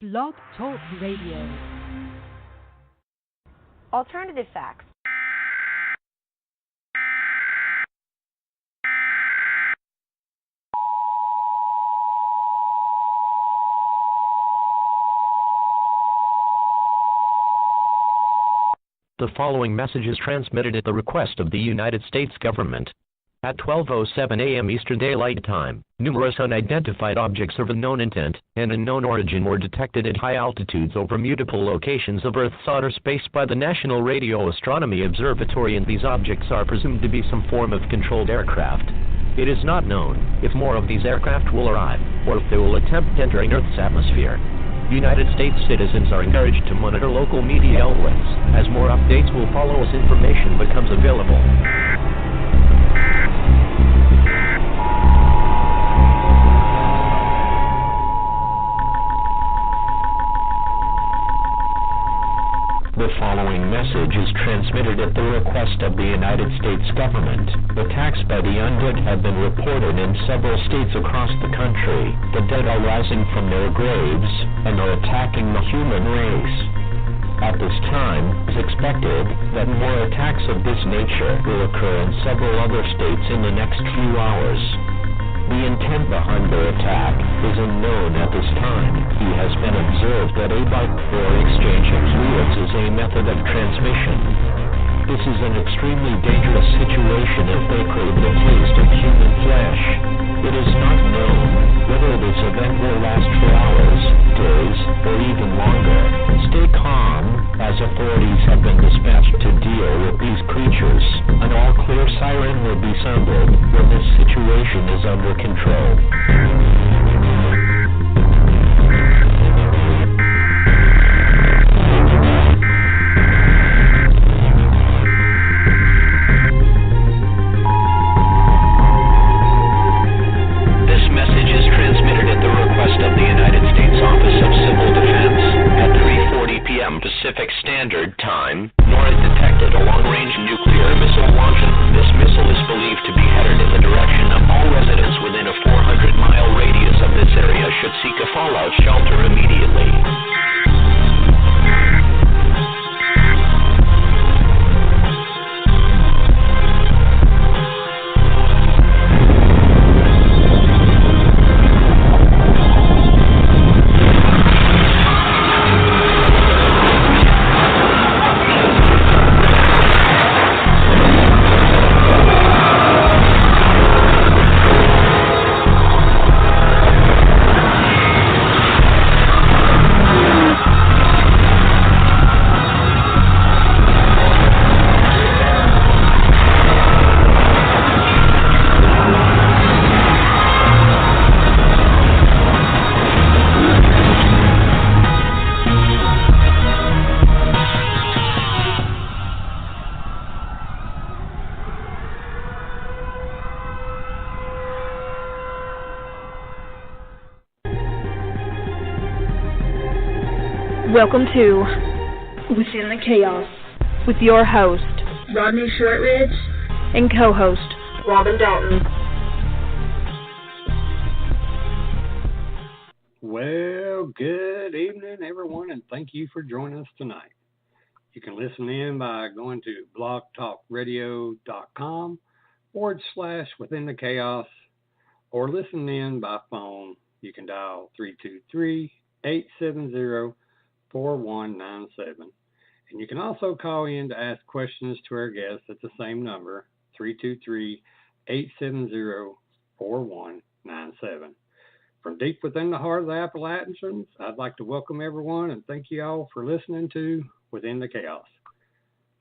Blog Talk Radio. Alternative facts. The following message is transmitted at the request of the United States government. At 12:07 a.m. Eastern Daylight Time, numerous unidentified objects of unknown intent and unknown origin were detected at high altitudes over multiple locations of Earth's outer space by the National Radio Astronomy Observatory, and these objects are presumed to be some form of controlled aircraft. It is not known if more of these aircraft will arrive, or if they will attempt entering Earth's atmosphere. United States citizens are encouraged to monitor local media outlets, as more updates will follow as information becomes available. The following message is transmitted at the request of the United States government. Attacks by the undead have been reported in several states across the country. The dead are rising from their graves and are attacking the human race. At this time, it is expected that more attacks of this nature will occur in several other states in the next few hours. The intent behind the attack is unknown at this time. He has been observed that a bike or exchange of fluids is a method of transmission. This is an extremely dangerous situation if they crave the taste of human flesh. It is not known whether this event will last for hours, days, or even longer. Stay calm, as authorities have been dispatched to deal with these creatures. An all-clear siren will be sounded when this situation is under control. Pacific Standard Time, nor is detected a long-range nuclear missile launch. This missile is believed to be headed in the direction of all residents within a 400-mile radius of this area should seek a fallout shelter immediately. Welcome to Within the Chaos with your host, Rodney Shortridge, and co-host, Robin Dalton. Well, good evening, everyone, and thank you for joining us tonight. You can listen in by going to blogtalkradio.com/Within the Chaos, or listen in by phone. You can dial 323-870-4197. And you can also call in to ask questions to our guests at the same number, 323-870-4197. From deep within the heart of the Appalachians, I'd like to welcome everyone and thank you all for listening to Within the Chaos.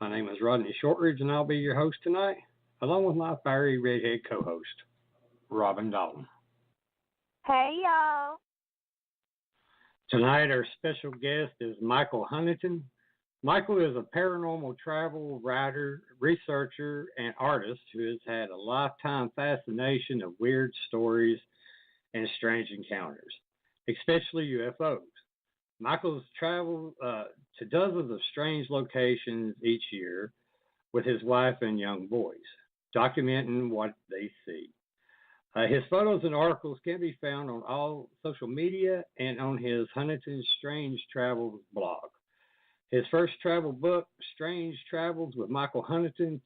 My name is Rodney Shortridge, and I'll be your host tonight, along with my fiery redhead co-host, Robin Dalton. Hey, y'all. Tonight, our special guest is Michael Huntington. Michael is a paranormal travel writer, researcher, and artist who has had a lifetime fascination of weird stories and strange encounters, especially UFOs. Michael's traveled to dozens of strange locations each year with his wife and young boys, documenting what they see. His photos and articles can be found on all social media and on his Huntington Strange Travels blog. His first travel book, Strange Travels with Michael Huntington,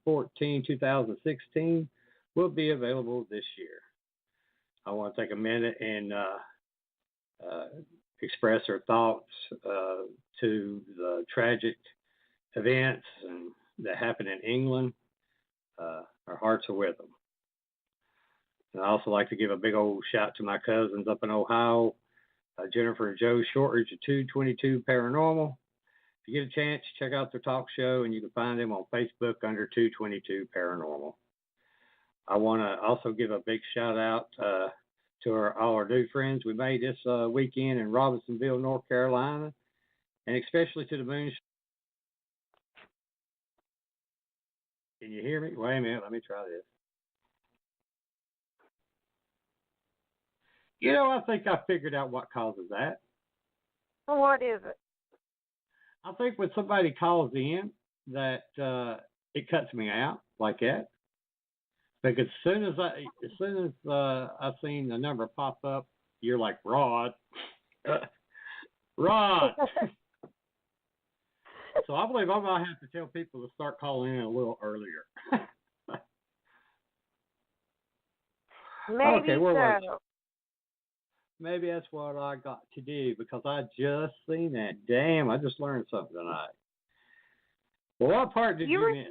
2014-2016, will be available this year. I want to take a minute and express our thoughts to the tragic events that happened in England. Our hearts are with them. And I also like to give a big old shout to my cousins up in Ohio, Jennifer and Joe Shortridge of 222 Paranormal. If you get a chance, check out their talk show, and you can find them on Facebook under 222 Paranormal. I want to also give a big shout out to all our new friends we made this weekend in Robinsonville, North Carolina, and especially to the Moon. Can you hear me? Wait a minute, let me try this. I think I figured out what causes that. What is it? I think when somebody calls in, that it cuts me out like that. Because as soon as I seen the number pop up, you're like, Rod. Rod. So I believe I'm going to have to tell people to start calling in a little earlier. Maybe okay, where so. Maybe that's what I got to do because I just seen that. Damn, I just learned something tonight. Well, what part did you miss?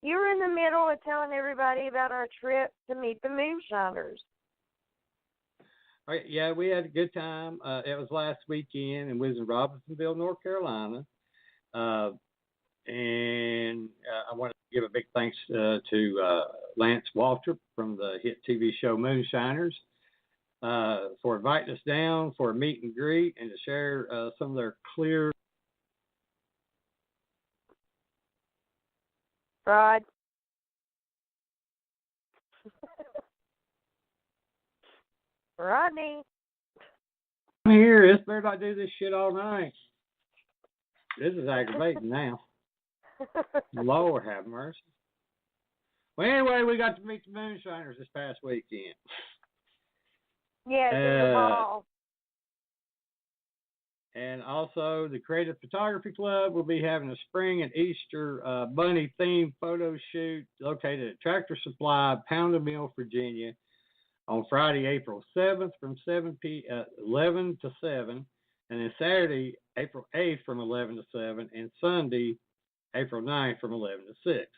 You were in the middle of telling everybody about our trip to meet the Moonshiners. All right, yeah, we had a good time. It was last weekend, and we was in Robinsonville, North Carolina. And I want to give a big thanks to Lance Waltrip from the hit TV show Moonshiners for inviting us down for a meet and greet and to share some of their clear. Rod. Rodney. I'm here. This better not do this shit all night. This is aggravating now. Lord have mercy. Well, anyway, we got to meet the Moonshiners this past weekend. Yes, it's a ball. And also, the Creative Photography Club will be having a spring and Easter bunny themed photo shoot located at Tractor Supply, Pounded Mill, Virginia, on Friday, April 7th from 11 to 7, and then Saturday, April 8th from 11 to 7, and Sunday, April 9th from 11 to 6.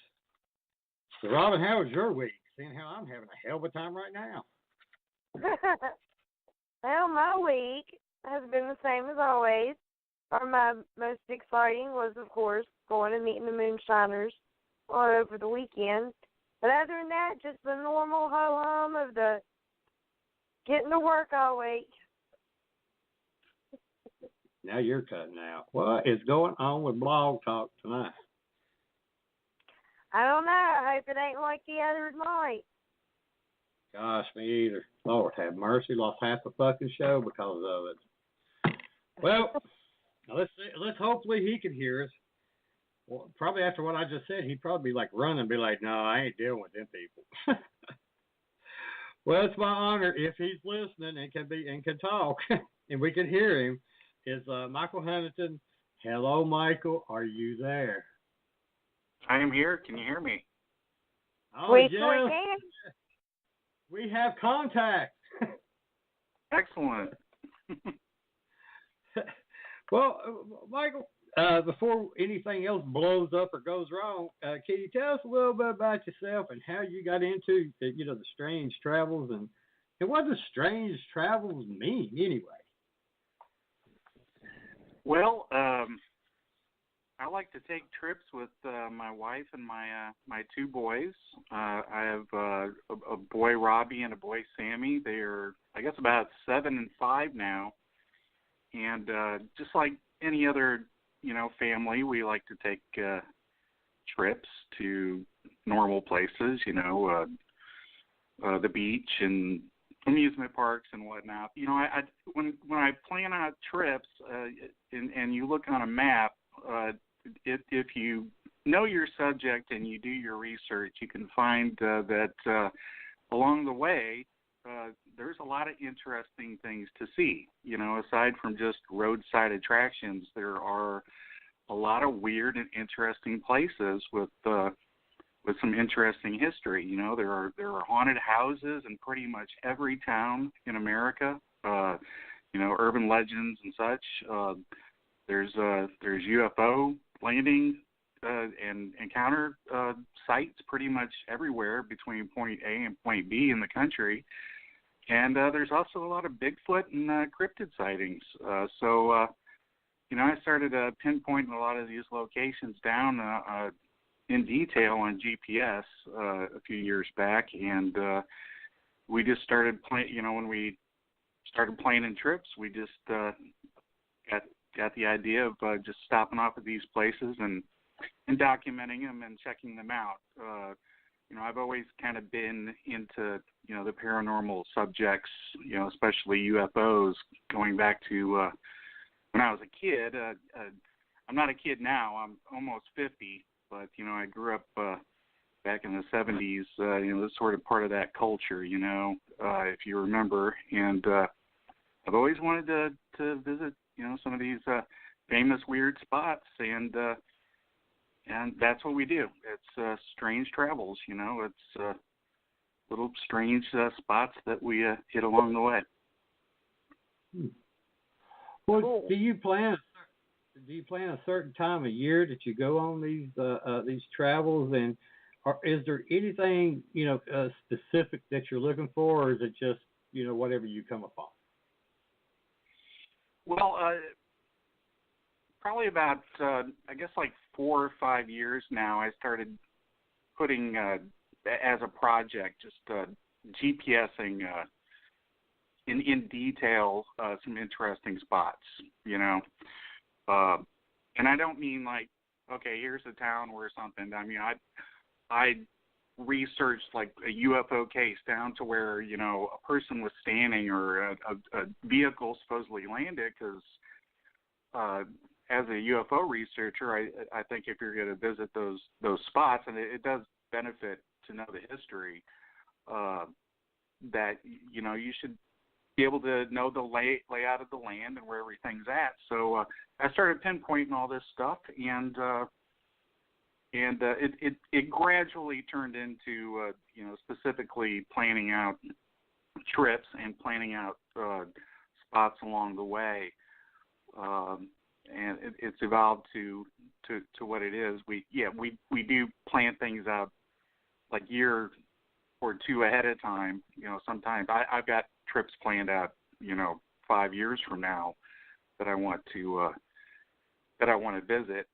So, Robin, how was your week? Seeing how I'm having a hell of a time right now. Well, my week has been the same as always. My most exciting was, of course, going and meeting the Moonshiners all over the weekend. But other than that, just the normal ho-hum of the getting to work all week. Now you're cutting out. What is going on with Blog Talk tonight? I don't know. I hope it ain't like the other night. Gosh, me either. Lord have mercy. Lost half the fucking show because of it. Well, let's hopefully he can hear us. Well, probably after what I just said, he'd probably be like running and be like, no, I ain't dealing with them people. Well, it's my honor if he's listening and can talk and we can hear him. Is Michael Huntington. Hello, Michael. Are you there? I am here. Can you hear me? Oh, We yes. sure can. We have contact. Excellent. Well, Michael, before anything else blows up or goes wrong, can you tell us a little bit about yourself and how you got into the strange travels and what does strange travels mean anyway? Well, I like to take trips with my wife and my two boys. I have a boy, Robbie, and a boy, Sammy. They're, I guess, about 7 and 5 now. And just like any other, family, we like to take trips to normal places, the beach and amusement parks and whatnot. When I plan out trips and you look on a map, if you know your subject and you do your research, you can find that along the way, there's a lot of interesting things to see. Aside from just roadside attractions, there are a lot of weird and interesting places with some interesting history. There are haunted houses in pretty much every town in America. Urban legends and such. There's UFO landing and encounter sites pretty much everywhere between point A and point B in the country. And there's also a lot of Bigfoot and cryptid sightings. So I started pinpointing a lot of these locations down in detail on GPS a few years back, and we just started when we started planning trips, we just got the idea of just stopping off at these places and documenting them and checking them out. I've always kind of been into the paranormal subjects, especially UFOs, going back to when I was a kid. I'm not a kid now. I'm almost 50, but I grew up back in the 70s. This sort of part of that culture, if you remember. And I've always wanted to visit, some of these famous weird spots, and that's what we do. It's strange travels, It's little strange spots that we hit along the way. Well, Cool. do you plan a certain time of year that you go on these travels, and is there anything specific that you're looking for, or is it just whatever you come upon? Well, probably about I guess like 4 or 5 years now, I started putting as a project just GPSing in detail some interesting spots, and I don't mean like, okay, here's a town or something. I mean, I researched like a UFO case down to where a person was standing or a vehicle supposedly landed, because as a UFO researcher, I think if you're going to visit those spots, and it does benefit to know the history, that you should be able to know the layout of the land and where everything's at. So I started pinpointing all this stuff, and it gradually turned into specifically planning out trips and planning out spots along the way, and it's evolved to what it is. We do plan things out like year or two ahead of time. Sometimes I've got trips planned out 5 years from now that I want to visit.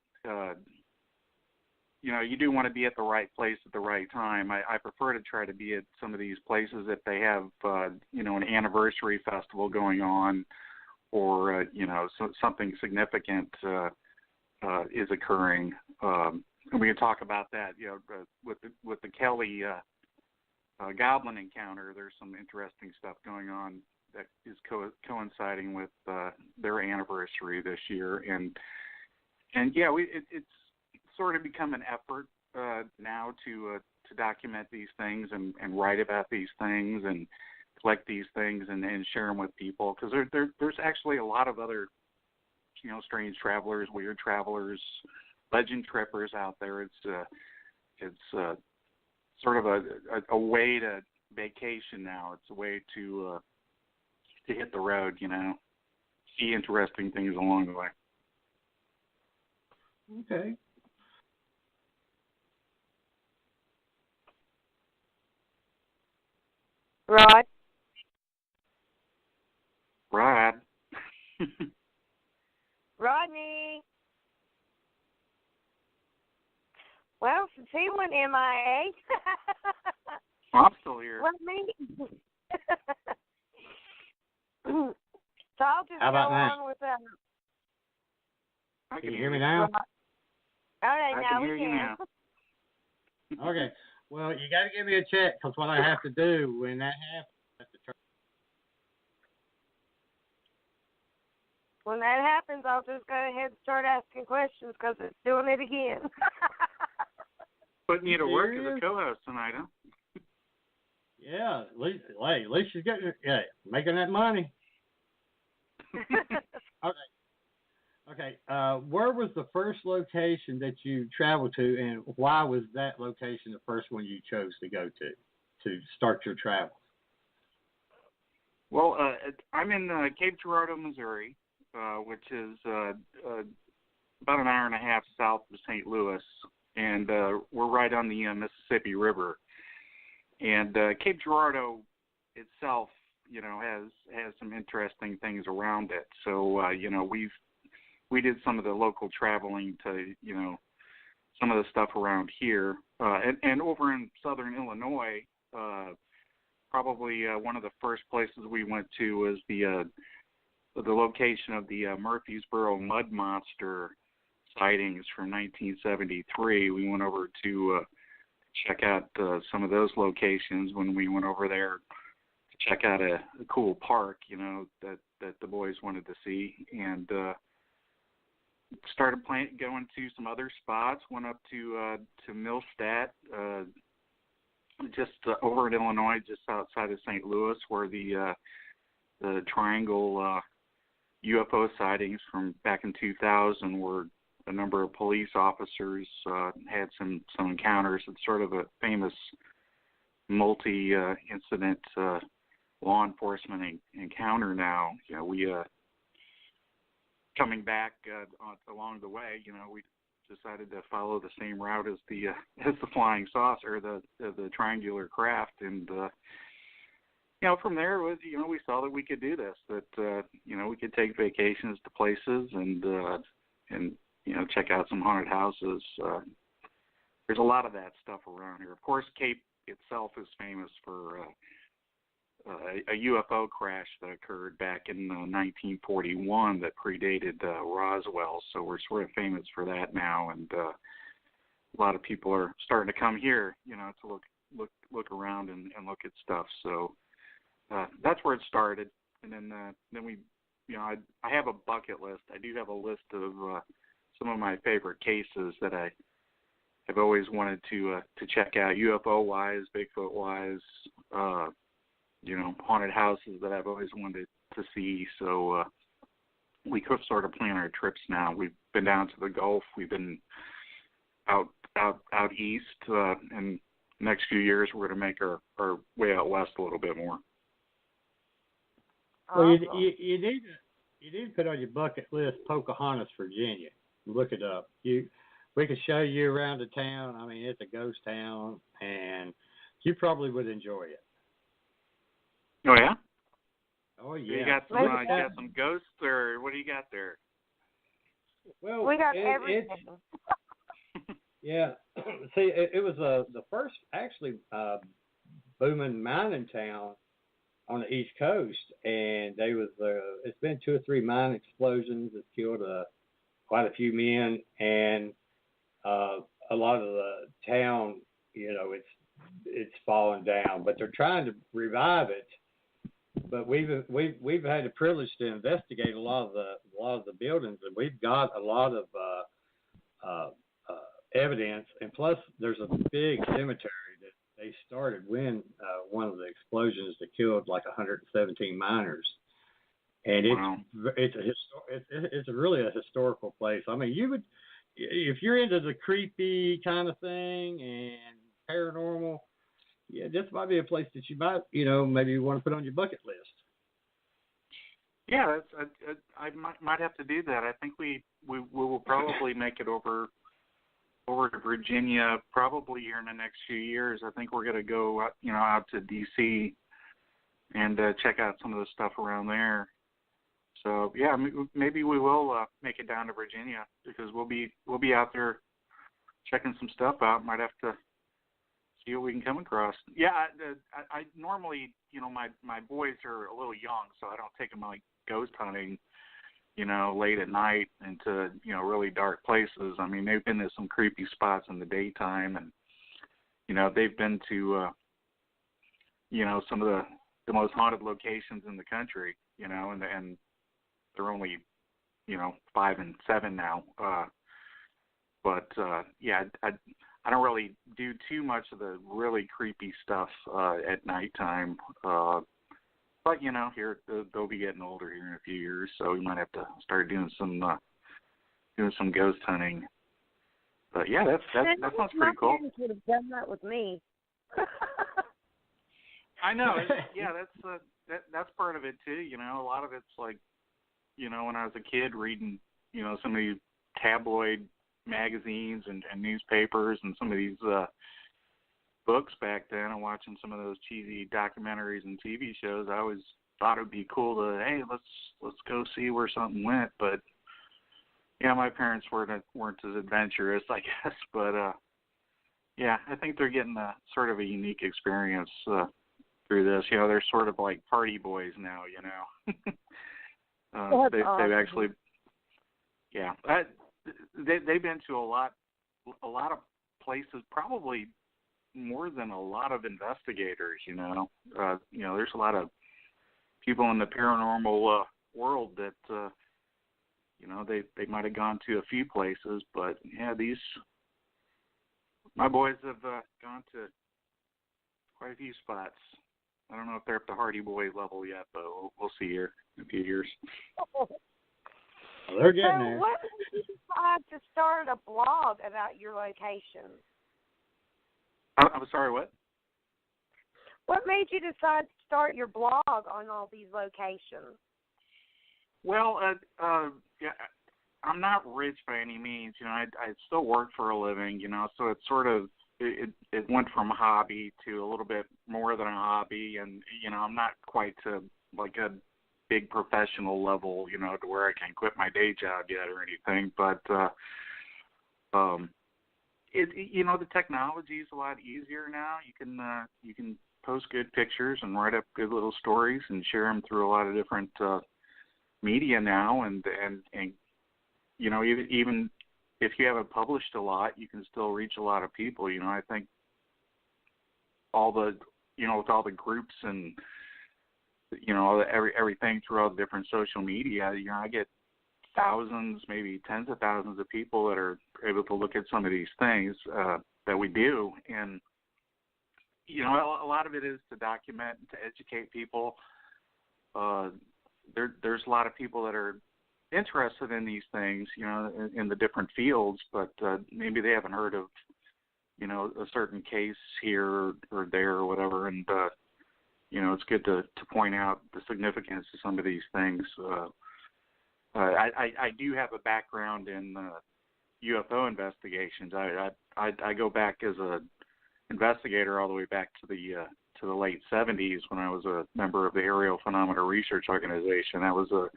You do want to be at the right place at the right time. I prefer to try to be at some of these places if they have, an anniversary festival going on, or, something significant is occurring. And we can talk about that, with the Kelly Goblin encounter. There's some interesting stuff going on that is coinciding with their anniversary this year. And yeah, it's sort of become an effort now to document these things and write about these things and collect these things and share them with people, because there's actually a lot of other strange travelers, weird travelers, legend trippers out there. It's sort of a way to vacation now. It's a way to hit the road, see interesting things along the way. Okay. Rod? Rodney? Well, since he went MIA. I'm still here. Let me. So I'll just How about go now? on with that. Can you hear me now? All right, I now can we hear you can. now. Okay. Well, you got to give me a check, because what I have to do when that happens, I have to turn. When that happens, I'll just go ahead and start asking questions, because it's doing it again. Putting you to work as Serious? a co-host tonight, huh? Yeah, at least she's getting making that money. Okay. Where was the first location that you traveled to, and why was that location the first one you chose to go to start your travels? Well, I'm in Cape Girardeau, Missouri, which is about an hour and a half south of St. Louis, and we're right on the Mississippi River. And Cape Girardeau itself, has some interesting things around it. So, we did some of the local traveling to, some of the stuff around here. And over in southern Illinois, probably one of the first places we went to was the location of the Murfreesboro Mud Monster sightings from 1973. We went over to check out some of those locations when we went over there to check out a cool park, that the boys wanted to see, and started going to some other spots. Went up to Millstadt, just over in Illinois, just outside of St. Louis, where the Triangle UFO sightings from back in 2000 were a number of police officers had some encounters. It's sort of a famous multi-incident law enforcement encounter now. We coming back along the way, we decided to follow the same route as the flying saucer, the triangular craft, and from there was we saw that we could do this, that we could take vacations to places and check out some haunted houses. There's a lot of that stuff around here. Of course, Cape itself is famous for a UFO crash that occurred back in 1941 that predated Roswell. So we're sort of famous for that now, and a lot of people are starting to come here, to look around and look at stuff. So that's where it started, and then we, I have a bucket list. I do have a list of some of my favorite cases that I've always wanted to check out, UFO wise, Bigfoot wise, haunted houses that I've always wanted to see. So we could sort of plan our trips now. We've been down to the Gulf. We've been out east, and next few years we're going to make our way out west a little bit more. Well, you need to put on your bucket list Pocahontas, Virginia. Look it up. We could show you around the town. I mean, it's a ghost town, and you probably would enjoy it. Oh yeah. Oh yeah. You got some ghosts, or what do you got there? Well, we got everything. Yeah. See, it was the first actually booming mining town on the East Coast, and it's been 2 or 3 mine explosions that killed quite a few men, and a lot of the town, it's fallen down, but they're trying to revive it. But we've had the privilege to investigate a lot of the buildings, and we've got a lot of evidence, and plus there's a big cemetery that they started when one of the explosions that killed like 117 miners. And it's really a historical place. I mean, you would, if you're into the creepy kind of thing and paranormal, yeah, this might be a place that you might, maybe want to put on your bucket list. Yeah, I might have to do that. I think we will probably make it over to Virginia probably here in the next few years. I think we're going to go, out to D.C. and check out some of the stuff around there. So yeah, maybe we will make it down to Virginia, because we'll be out there checking some stuff out. Might have to see what we can come across. Yeah, I normally, my boys are a little young, so I don't take them like ghost hunting, late at night into really dark places. I mean, they've been to some creepy spots in the daytime, and they've been to some of the most haunted locations in the country, and they're only, 5 and 7 now. But yeah, I don't really do too much of the really creepy stuff at nighttime. But here they'll be getting older here in a few years, so we might have to start doing some ghost hunting. But yeah, that sounds pretty cool. My parents would have done that with me. I know. Yeah, that's part of it too. A lot of it's like, when I was a kid reading, some of these tabloid magazines and newspapers and some of these books back then, and watching some of those cheesy documentaries and TV shows. I always thought it would be cool to, hey, let's go see where something went. But yeah, my parents weren't as adventurous, I guess. But yeah, I think they're getting a sort of a unique experience through this. They're sort of like party boys now. They've actually, yeah, they've been to a lot of places, probably more than a lot of investigators. There's a lot of people in the paranormal world that they might have gone to a few places, but yeah, my boys have gone to quite a few spots. I don't know if they're up to Hardy Boy level yet, but we'll see here in a few years. Well, they're getting there. So what made you decide to start a blog about your location? I'm sorry, what? What made you decide to start your blog on all these locations? Well, yeah, I'm not rich by any means. I still work for a living, so it's sort of, it went from a hobby to a little bit more than a hobby, and, I'm not quite to like a big professional level, to where I can quit my day job yet or anything, but, the technology is a lot easier now. You can post good pictures and write up good little stories and share them through a lot of different media now, and even if you haven't published a lot, you can still reach a lot of people. I think all the with all the groups and everything through all the different social media, I get thousands, maybe tens of thousands of people that are able to look at some of these things that we do, and a lot of it is to document and to educate people. There's a lot of people that are interested in these things, in the different fields, but maybe they haven't heard of, a certain case here or there or whatever, and it's good to point out the significance of some of these things. I do have a background in UFO investigations. I go back as a investigator all the way back to the late 70s when I was a member of the Aerial Phenomena Research Organization. That was a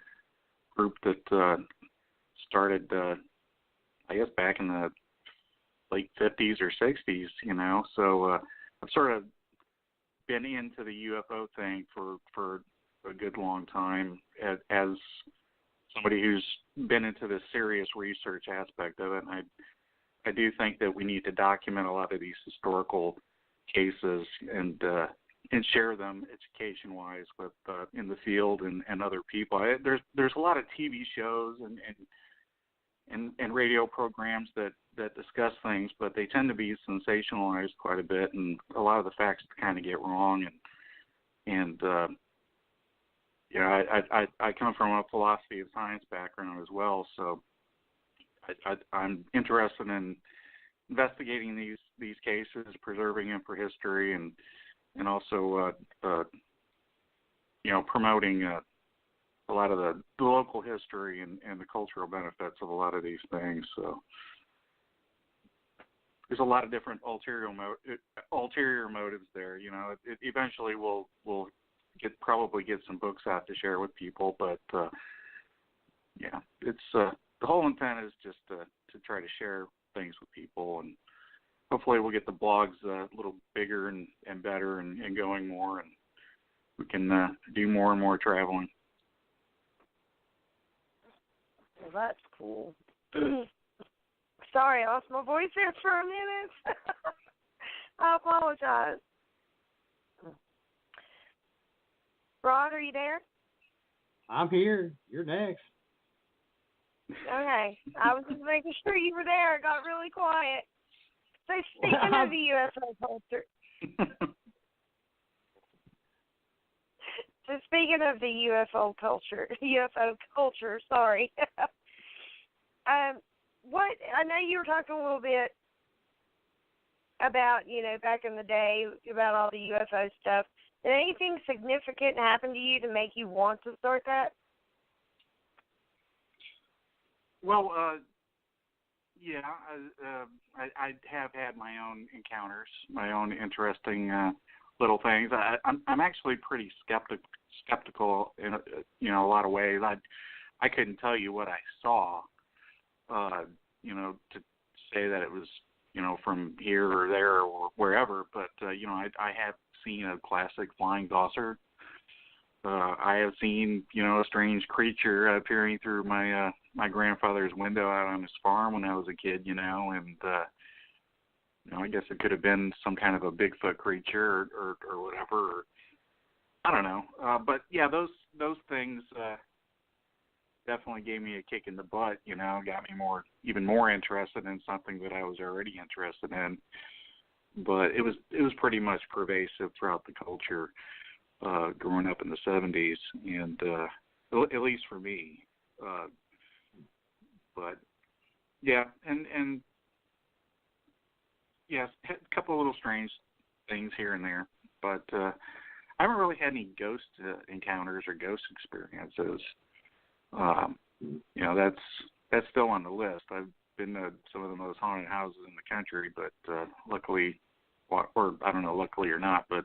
group that started, I guess, back in the late 50s or 60s, So I've sort of been into the UFO thing for a good long time as somebody who's been into the serious research aspect of it. And I do think that we need to document a lot of these historical cases and share them education-wise with in the field and other people. There's a lot of TV shows and radio programs that discuss things, but they tend to be sensationalized quite a bit, and a lot of the facts kind of get wrong. And I come from a philosophy of science background as well, so I'm interested in investigating these cases, preserving them for history, and also promoting a lot of the local history and the cultural benefits of a lot of these things. So there's a lot of different ulterior motives there. It eventually we'll probably get some books out to share with people, but it's the whole intent is just to try to share things with people, and hopefully we'll get the blogs a little bigger and better and going more, and we can do more and more traveling. Well, that's cool. Sorry, I lost my voice there for a minute. I apologize. Rod, are you there? I'm here. You're next. Okay. I was just making sure you were there. It got really quiet. So speaking of the UFO culture, sorry. What I know you were talking a little bit about, back in the day about all the UFO stuff. Did anything significant happen to you to make you want to start that? Well, yeah, I have had my own encounters, my own interesting little things. I'm actually pretty skeptical in a lot of ways. I couldn't tell you what I saw, to say that it was from here or there or wherever. But I have seen a classic flying saucer. I have seen a strange creature appearing through my my grandfather's window out on his farm when I was a kid, and I guess it could have been some kind of a Bigfoot creature or whatever. Or, I don't know. But yeah, those things definitely gave me a kick in the butt, got me even more interested in something that I was already interested in. But it was pretty much pervasive throughout the culture growing up in the 70s, and at least for me. But yeah, and yes, a couple of little strange things here and there, but I haven't really had any ghost encounters or ghost experiences. That's still on the list. I've been to some of the most haunted houses in the country, but luckily, or I don't know, luckily or not, but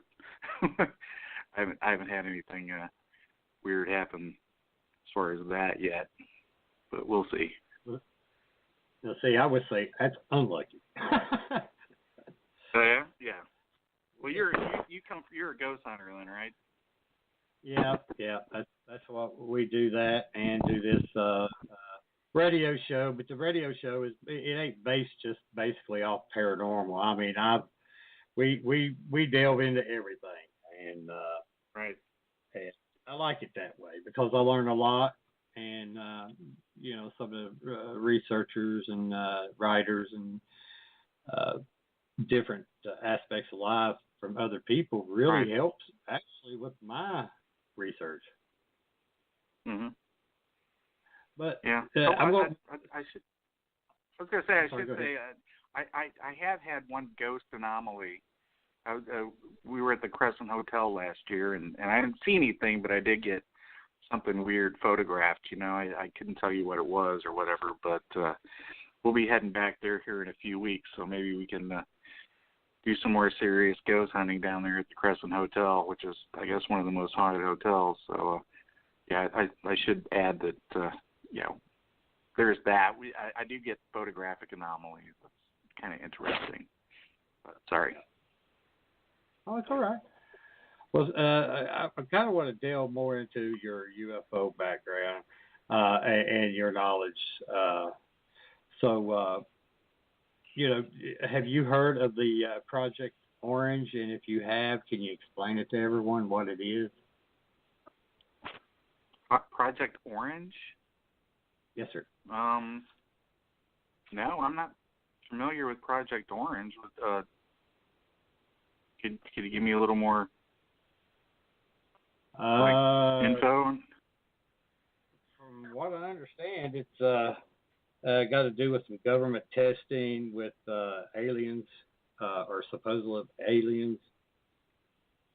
I haven't had anything weird happen as far as that yet. But we'll see. Now, see, I would say that's unlucky. Yeah. Well, you're a ghost hunter then, right? Yeah. That's what we do that and do this radio show. But the radio show it ain't based just basically off paranormal. I mean, we delve into everything, and right. And I like it that way because I learn a lot, and some of the researchers and writers and different aspects of life from other people really helps actually with my research. Mm-hmm. But yeah, I have had one ghost anomaly. We were at the Crescent Hotel last year, and I didn't see anything, but I did get something weird photographed. I couldn't tell you what it was or whatever, but we'll be heading back there here in a few weeks, so maybe we can do some more serious ghost hunting down there at the Crescent Hotel, which is, I guess, one of the most haunted hotels. So, yeah, I should add that, there's that. I do get photographic anomalies. That's kind of interesting. But, sorry. Oh, it's all right. Well, I kind of want to delve more into your UFO background and your knowledge. Have you heard of the Project Orange? And if you have, can you explain it to everyone what it is? Project Orange? Yes, sir. No, I'm not familiar with Project Orange. Could you give me a little more info? From what I understand, it's got to do with some government testing with aliens or supposed aliens.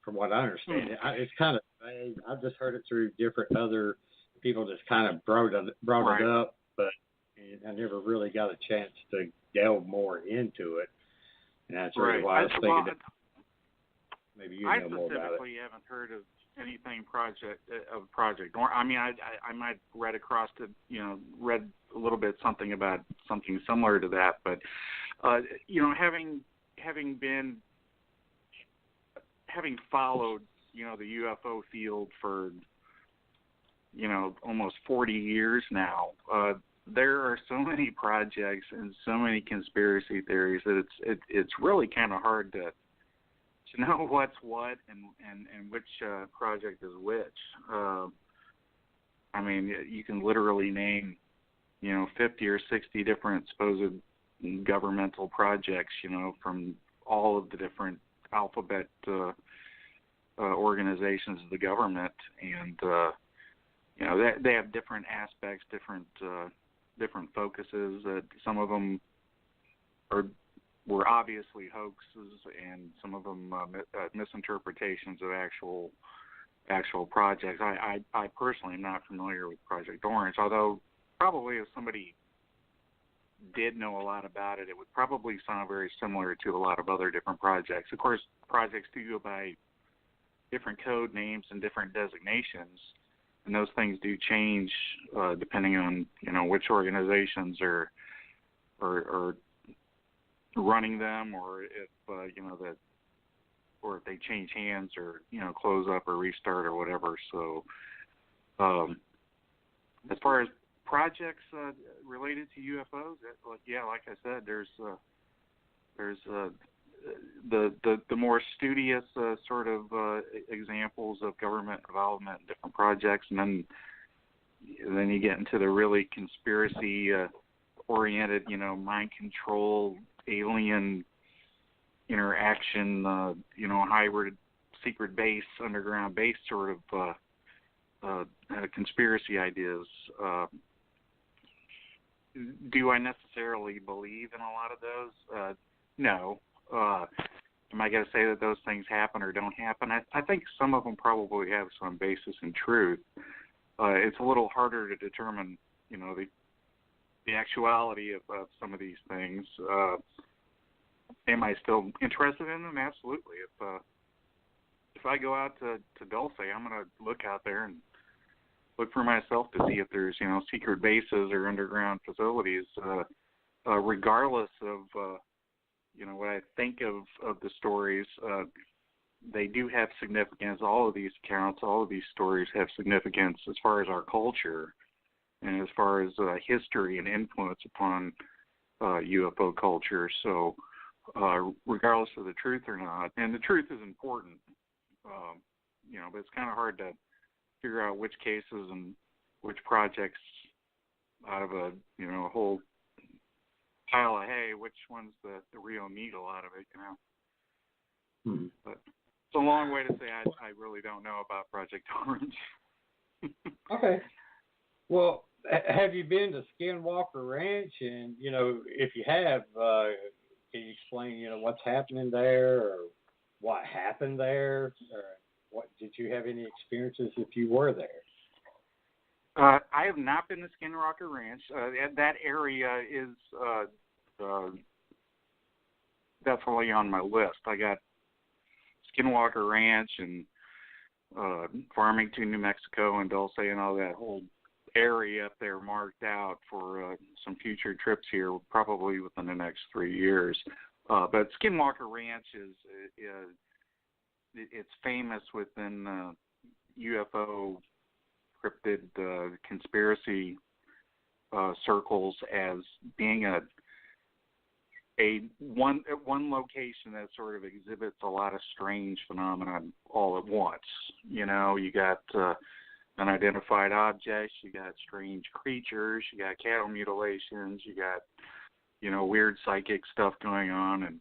From what I understand, it's kind of vague. I've just heard it through different other people just kind of brought it up, but I never really got a chance to delve more into it. And that's really why I was thinking that maybe you know more about it. I specifically haven't heard of anything Project Orange. I mean, I might read across it, read a little bit something about something similar to that, but having followed the UFO field for almost 40 years now, there are so many projects and so many conspiracy theories that it's really kind of hard to know what's what and which project is which. I mean, you can literally name 50 or 60 different supposed governmental projects, from all of the different alphabet organizations of the government, and they have different aspects, different focuses. Some of them were obviously hoaxes, and some of them misinterpretations of actual projects. I personally am not familiar with Project Orange, although probably if somebody did know a lot about it, it would probably sound very similar to a lot of other different projects. Of course, projects do go by different code names and different designations, and those things do change depending on which organizations are running them, or if or if they change hands, or close up or restart or whatever. So as far as projects related to UFOs, like I said, there's the more studious sort of examples of government involvement in different projects, and then you get into the really conspiracy oriented, mind control, alien interaction, hybrid secret base, underground base sort of conspiracy ideas. Do I necessarily believe in a lot of those? No. Am I going to say that those things happen or don't happen? I think some of them probably have some basis in truth. It's a little harder to determine, the actuality of some of these things. Am I still interested in them? Absolutely. If I go out to Dulce, I'm going to look out there and look for myself to see if there's secret bases or underground facilities, regardless of what I think of the stories. They do have significance. All of these accounts, all of these stories have significance as far as our culture and as far as history and influence upon UFO culture. So regardless of the truth or not, and the truth is important, but it's kind of hard to figure out which cases and which projects out of a whole pile of hay, which one's the real needle out of it, Hmm. But it's a long way to say I really don't know about Project Orange. Okay. Well, have you been to Skinwalker Ranch? And, if you have, can you explain, what's happening there, or what happened there, or what did you have any experiences if you were there? I have not been to Skinwalker Ranch. That area is definitely on my list. I got Skinwalker Ranch and Farmington, New Mexico, and Dulce, and all that whole area up there marked out for some future trips here, probably within the next 3 years. But Skinwalker Ranch it's famous within UFO cryptid conspiracy circles as being one location that sort of exhibits a lot of strange phenomena all at once. You got unidentified objects, you got strange creatures, you got cattle mutilations, you got weird psychic stuff going on, and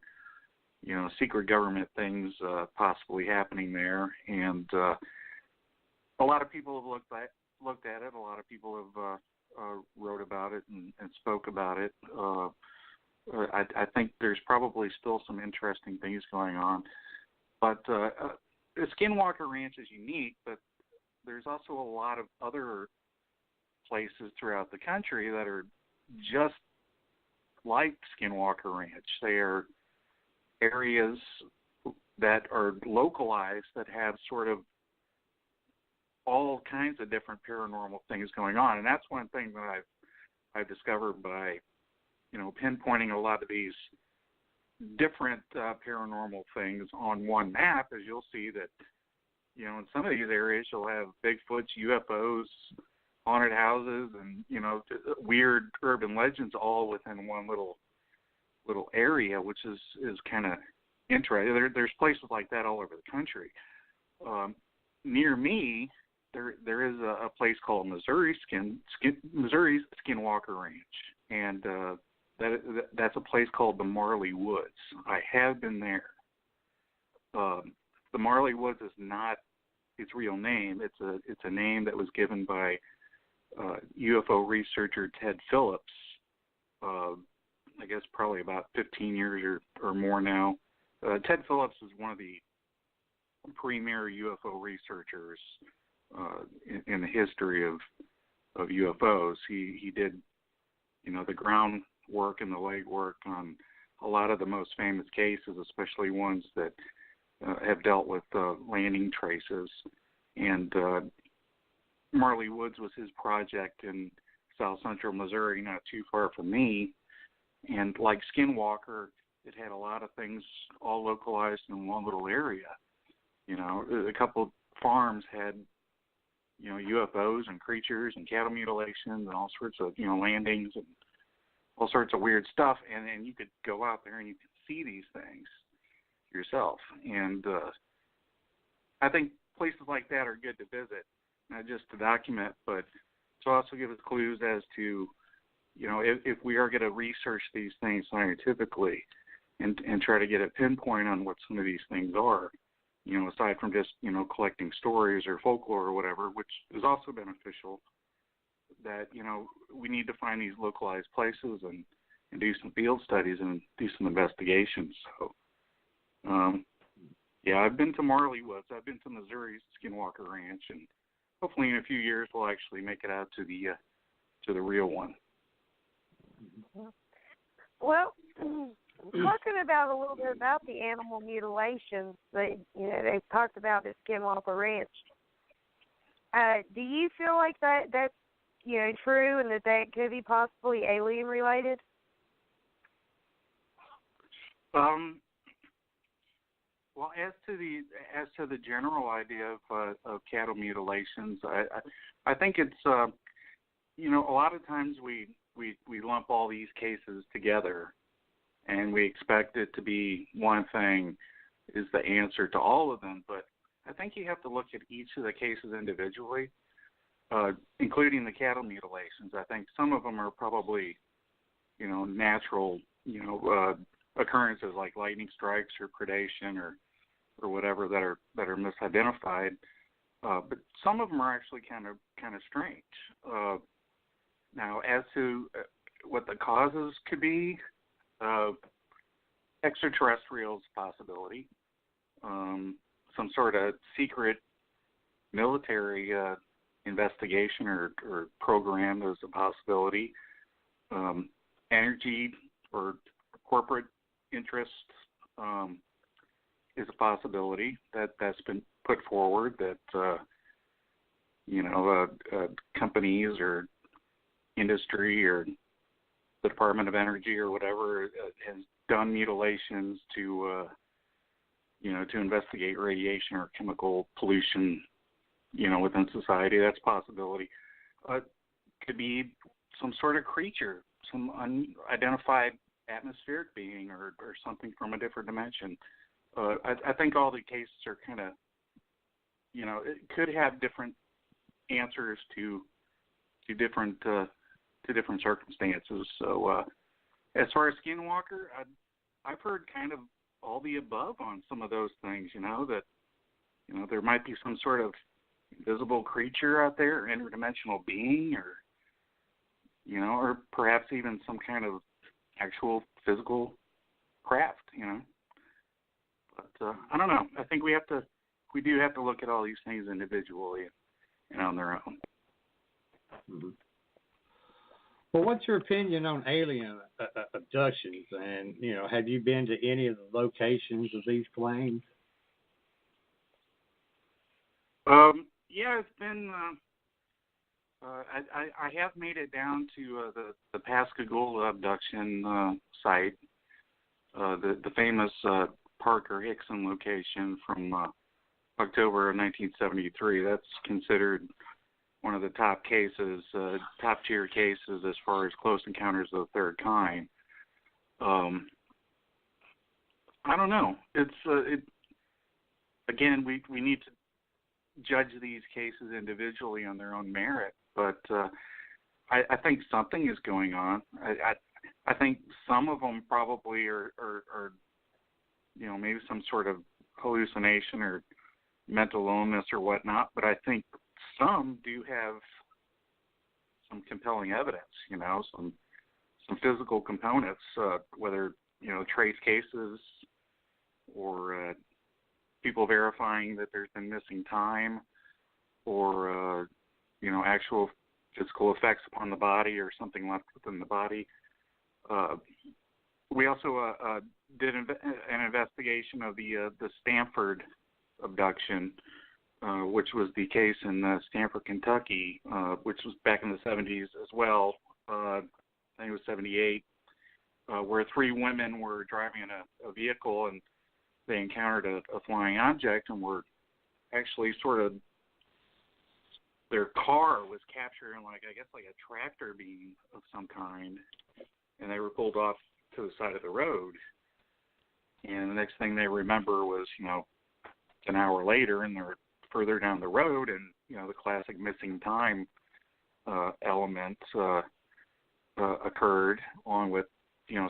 secret government things possibly happening there. And a lot of people have looked at it. A lot of people have wrote about it and spoke about it. I think there's probably still some interesting things going on. But Skinwalker Ranch is unique, but there's also a lot of other places throughout the country that are just like Skinwalker Ranch. They are areas that are localized that have sort of all kinds of different paranormal things going on. And that's one thing that I've discovered by, pinpointing a lot of these different paranormal things on one map, is you'll see that, in some of these areas you'll have Bigfoots, UFOs, haunted houses, and, weird urban legends all within one little area, which is kind of interesting. There's places like that all over the country. Near me, there is a place called Missouri Skinwalker Ranch, and that's a place called the Marley Woods. I have been there. The Marley Woods is not its real name. It's a name that was given by UFO researcher Ted Phillips. I guess probably about 15 years or more now. Ted Phillips is one of the premier UFO researchers in the history of UFOs. He did, the groundwork and the legwork on a lot of the most famous cases, especially ones that have dealt with landing traces. And Marley Woods was his project in south central Missouri, not too far from me. And like Skinwalker, it had a lot of things all localized in one little area. A couple farms had, UFOs and creatures and cattle mutilations and all sorts of, landings and all sorts of weird stuff. And then you could go out there and you could see these things yourself. And I think places like that are good to visit, not just to document, but to also give us clues as to, if we are going to research these things scientifically and try to get a pinpoint on what some of these things are, aside from just, collecting stories or folklore or whatever, which is also beneficial, that, we need to find these localized places and do some field studies and do some investigations. So, I've been to Marley Woods. I've been to Missouri's Skinwalker Ranch, and hopefully in a few years we'll actually make it out to the real one. Well, talking about a little bit about the animal mutilations that they've talked about at Skinwalker Ranch. Do you feel like that's true, and that could be possibly alien related? Well, as to the general idea of cattle mutilations, I think it's a lot of times we lump all these cases together, and we expect it to be one thing is the answer to all of them. But I think you have to look at each of the cases individually, including the cattle mutilations. I think some of them are probably, natural, occurrences like lightning strikes or predation or whatever that are misidentified. But some of them are actually kind of strange. Now, as to what the causes could be, extraterrestrials possibility, some sort of secret military investigation or program is a possibility, energy or corporate interest is a possibility that's been put forward, that companies or industry or the Department of Energy or whatever has done mutilations to investigate radiation or chemical pollution, within society. That's a possibility. Could be some sort of creature, some unidentified atmospheric being or something from a different dimension. I think all the cases are kind of, it could have different answers to different circumstances. So as far as Skinwalker, I've heard kind of all the above on some of those things. That there might be some sort of invisible creature out there, interdimensional being, or perhaps even some kind of actual physical craft. But I don't know. I think we do have to look at all these things individually and on their own. Mm-hmm. Well, what's your opinion on alien abductions? And, have you been to any of the locations of these planes? Yeah, it's been. I have made it down to the Pascagoula abduction site, the famous Parker Hickson location from October of 1973. That's considered one of the top cases, top tier cases as far as close encounters of the third kind. I don't know. It's again, we need to judge these cases individually on their own merit, but I think something is going on. I think some of them probably are maybe some sort of hallucination or mental illness or whatnot, but I think some do have some compelling evidence, some physical components, whether, trace cases or people verifying that there's been missing time or, actual physical effects upon the body or something left within the body. We also did an investigation of the Stanford abduction, which was the case in Stanford, Kentucky, which was back in the 70s as well. I think it was 78, where 3 women were driving in a vehicle and they encountered a flying object and were actually sort of, their car was capturing like a tractor beam of some kind, and they were pulled off to the side of the road. And the next thing they remember was, an hour later, and they're further down the road, and the classic missing time element occurred, along with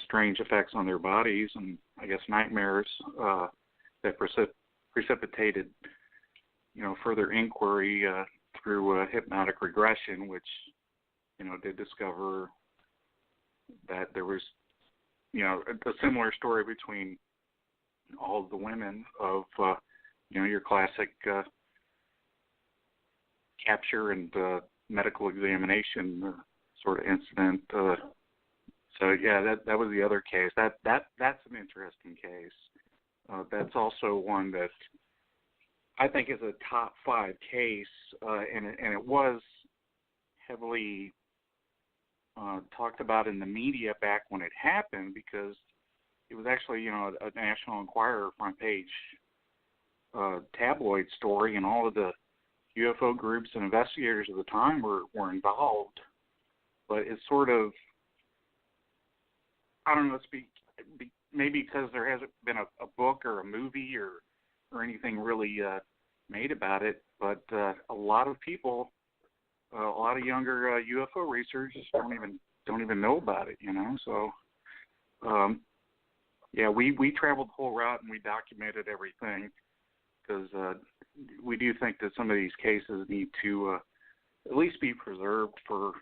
strange effects on their bodies and I guess nightmares that precipitated further inquiry through hypnotic regression, which did discover that there was a similar story between all of the women of your classic capture and medical examination sort of incident. So yeah, that was the other case. That's an interesting case. That's also one that I think is a top 5 case, and it was heavily talked about in the media back when it happened, because it was actually a National Enquirer front page tabloid story, and all of the UFO groups and investigators at the time were involved. But it's sort of, I don't know, maybe because there hasn't been a book or a movie or anything really made about it, but a lot of people, a lot of younger UFO researchers don't even know about it, So, yeah, we traveled the whole route and we documented everything, because we do think that some of these cases need to at least be preserved for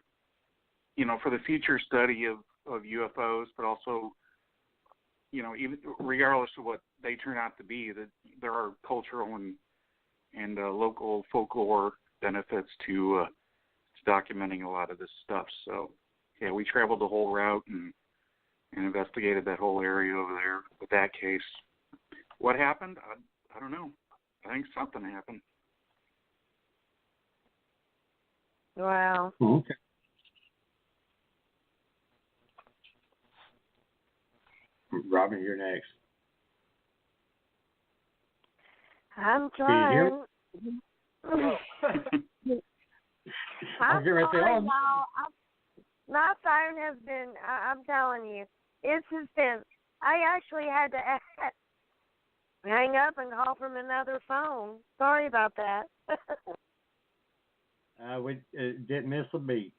the future study of UFOs, but also, even regardless of what they turn out to be, that there are cultural and local folklore benefits to documenting a lot of this stuff. So, yeah, we traveled the whole route and investigated that whole area over there with that case. What happened? I don't know. I think something happened. Wow. Okay. Robin, you're next. I'm trying. I'm sorry, y'all. My phone has been, I'm telling you, it's just been, I actually had to hang up and call from another phone. Sorry about that. We didn't miss a beat.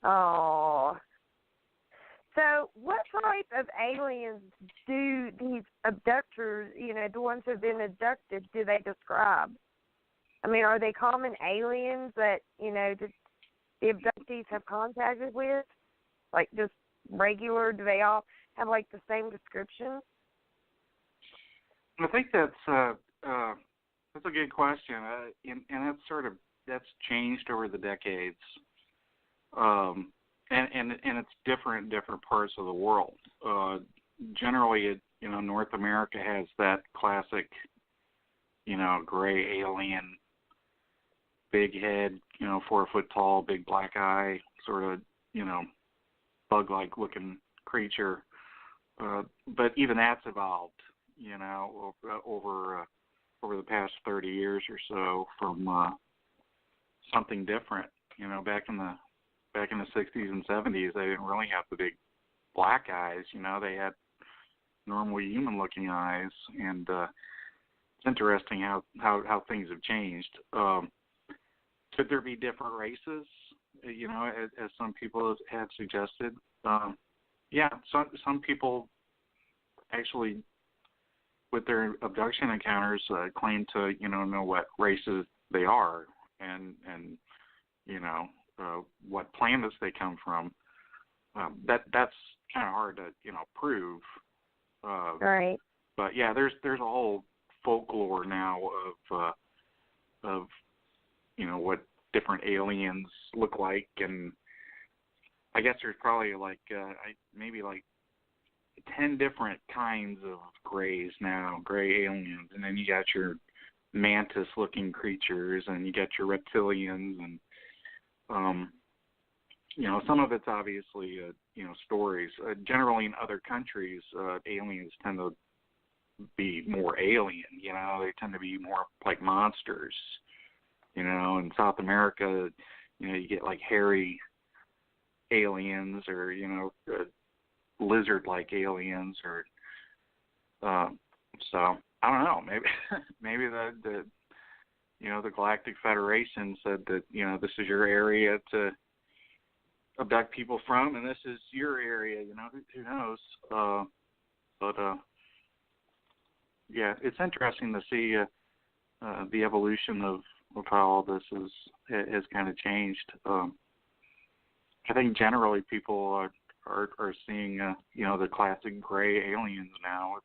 Oh. So what type of aliens do these abductors, the ones who have been abducted, do they describe? I mean, are they common aliens that, the abductees have contacted with? Like just regular, do they all have like the same description? I think that's a good question, and that's changed over the decades, and it's different in different parts of the world. Generally, North America has that classic, gray alien, big head, 4 foot tall, big black eye, sort of, bug-like looking creature. But even that's evolved, over the past 30 years or so from something different. Back in the 60s and 70s, they didn't really have the big black eyes. They had normal human-looking eyes, and it's interesting how things have changed. Could there be different races as some people have suggested. Yeah, some people actually, with their abduction encounters, claim to know what races they are and what planets they come from. That's kind of hard to prove. Right. But yeah, there's a whole folklore now of what different aliens look like, and I guess there's probably maybe 10 different kinds of grays now, gray aliens, and then you got your mantis-looking creatures, and you got your reptilians, and some of it's obviously stories. Generally, in other countries, aliens tend to be more alien. They tend to be more like monsters. In South America, you get like hairy aliens, or lizard-like aliens, or so I don't know. Maybe the Galactic Federation said that this is your area to abduct people from, and this is your area. Who knows? But yeah, it's interesting to see the evolution of how all this has kind of changed. I think generally people are seeing the classic gray aliens now.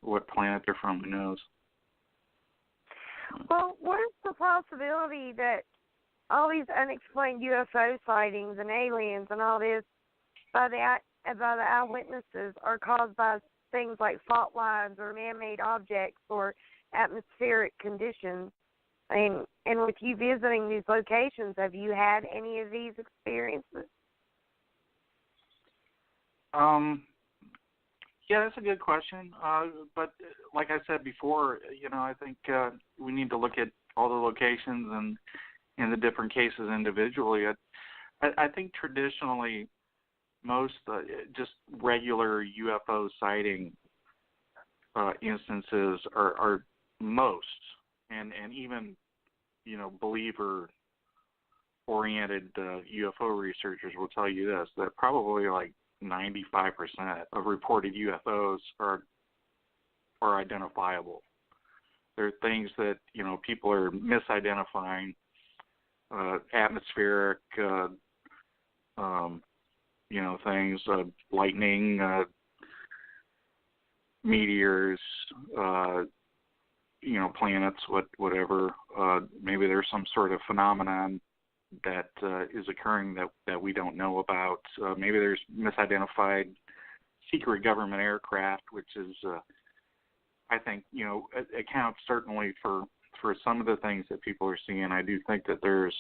What planet they're from, who knows? Well, what is the possibility that all these unexplained UFO sightings and aliens and all this by the eyewitnesses are caused by things like fault lines or man-made objects or atmospheric conditions? And with you visiting these locations, have you had any of these experiences? Yeah, that's a good question. But like I said before, I think we need to look at all the locations and the different cases individually. I think traditionally most just regular UFO sighting instances are most, and even believer-oriented UFO researchers will tell you this, that probably like 95% of reported UFOs are identifiable. There are things that people are misidentifying, atmospheric, things, lightning, meteors, planets, whatever. Maybe there's some sort of phenomenon that is occurring that we don't know about. Maybe there's misidentified secret government aircraft, which is, I think, accounts certainly for some of the things that people are seeing. I do think that there's,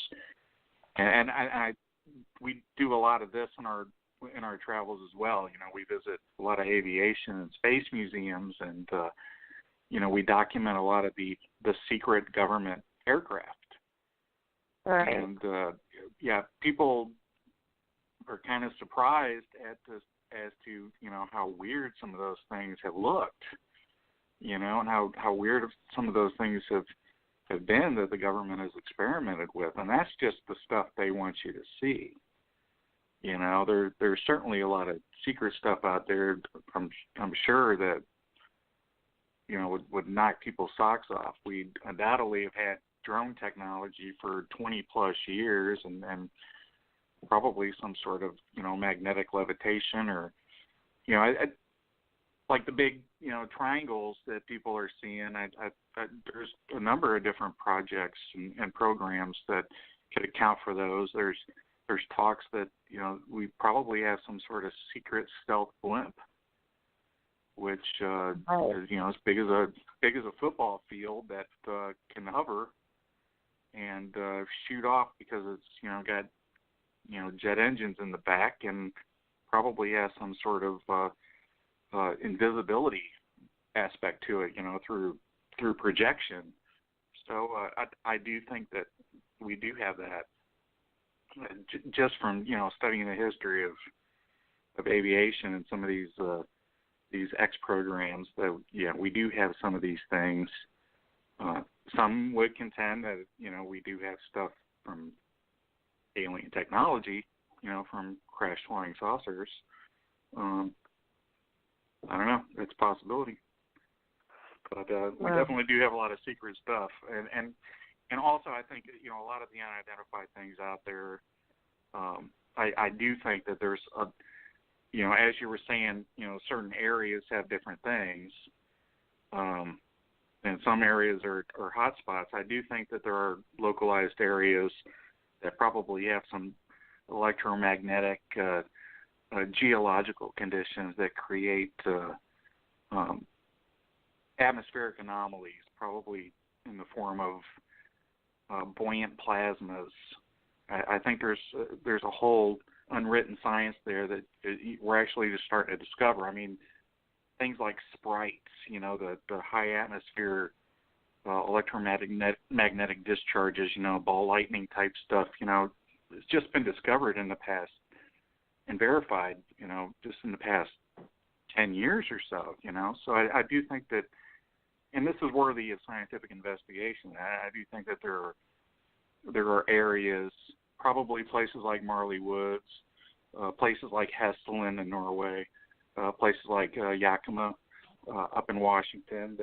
and we do a lot of this in our travels as well. We visit a lot of aviation and space museums, and we document a lot of the secret government aircraft. Right. And people are kind of surprised as to how weird some of those things have looked, and how weird some of those things have been that the government has experimented with, and that's just the stuff they want you to see. There's certainly a lot of secret stuff out there. I'm sure that would knock people's socks off. We undoubtedly have had drone technology for 20 plus years, and probably some sort of magnetic levitation, or like the big triangles that people are seeing. There's a number of different projects and programs that could account for those. There's talks that we probably have some sort of secret stealth blimp, which is as big as a football field that can hover and shoot off because it's got jet engines in the back, and probably has some sort of invisibility aspect to it, through projection. So I do think that we do have that, just from studying the history of aviation and some of these X programs. That we do have some of these things. Some would contend that we do have stuff from alien technology, from crash flying saucers. I don't know. It's a possibility. But we definitely do have a lot of secret stuff. And also I think, a lot of the unidentified things out there, I do think that there's, as you were saying, certain areas have different things. And some areas are hot spots. I do think that there are localized areas that probably have some electromagnetic geological conditions that create atmospheric anomalies, probably in the form of buoyant plasmas. I think there's a whole unwritten science there that we're actually just starting to discover. I mean, things like sprites, the high atmosphere electromagnetic discharges, ball lightning type stuff, it's just been discovered in the past and verified, just in the past 10 years or so, So I do think that, and this is worthy of scientific investigation, I do think that there are areas, probably places like Marley Woods, places like Hesselen in Norway, places like Yakima up in Washington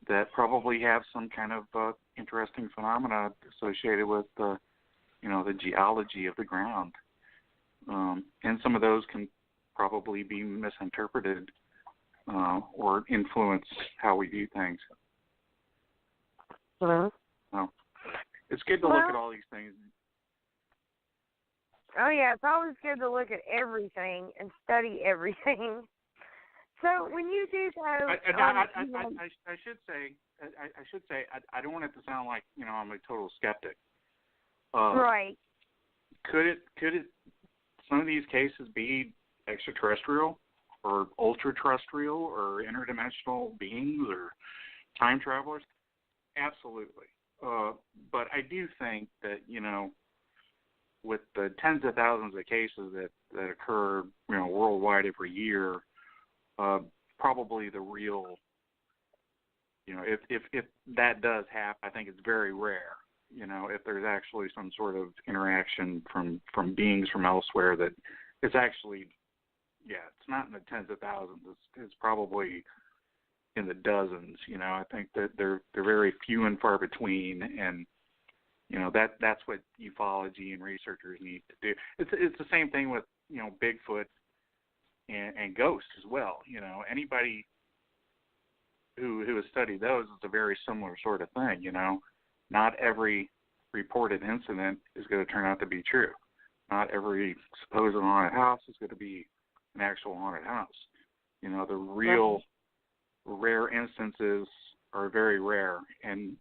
that probably have some kind of interesting phenomena associated with the geology of the ground, and some of those can probably be misinterpreted or influence how we do things. Hello. So it's good to look at all these things. Oh, yeah, it's always good to look at everything and study everything. So when you do go... I should say, I don't want it to sound like, I'm a total skeptic. Right. Could it, some of these cases be extraterrestrial or ultra-terrestrial or interdimensional beings or time travelers? Absolutely. But I do think that, with the tens of thousands of cases that occur, worldwide every year, probably the real, if that does happen, I think it's very rare, if there's actually some sort of interaction from beings from elsewhere that it's actually, it's not in the tens of thousands, it's probably in the dozens, I think that they're very few and far between, and that's what ufology and researchers need to do. It's the same thing with Bigfoot and ghosts as well. Anybody who has studied those, it's a very similar sort of thing. Not every reported incident is going to turn out to be true. Not every supposed haunted house is going to be an actual haunted house. The real rare instances are very rare, and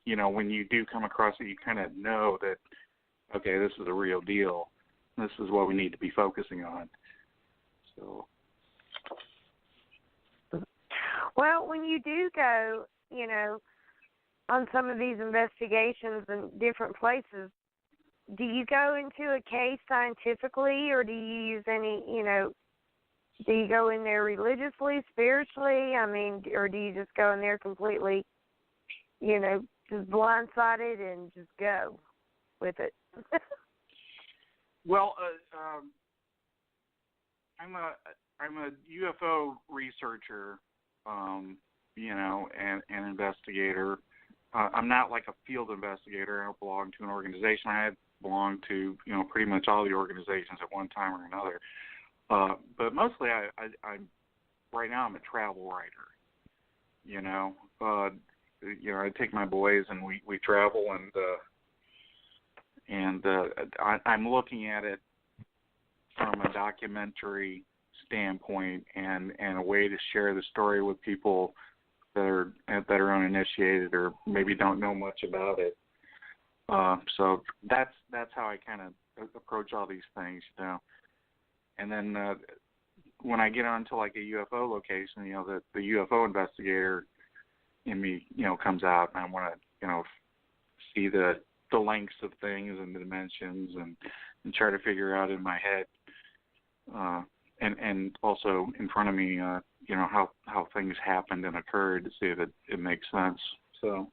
when you do come across it, you kind of know that, okay, this is a real deal. This is what we need to be focusing on. So, well, when you do go, on some of these investigations in different places, do you go into a case scientifically, or do you use any, do you go in there religiously, spiritually? I mean, or do you just go in there completely, just blindsided and just go with it? Well, I'm a UFO researcher, and investigator. I'm not like a field investigator. I don't belong to an organization. I belong to pretty much all the organizations at one time or another. But mostly, I'm right now I'm a travel writer. I take my boys and we travel, and I'm looking at it from a documentary standpoint and a way to share the story with people that are uninitiated or maybe don't know much about it. So that's how I kind of approach all these things, And then when I get onto like a UFO location, the UFO investigator in me, comes out, and I want to, see the lengths of things and the dimensions and try to figure out in my head, and also in front of me, how things happened and occurred to see if it makes sense. So.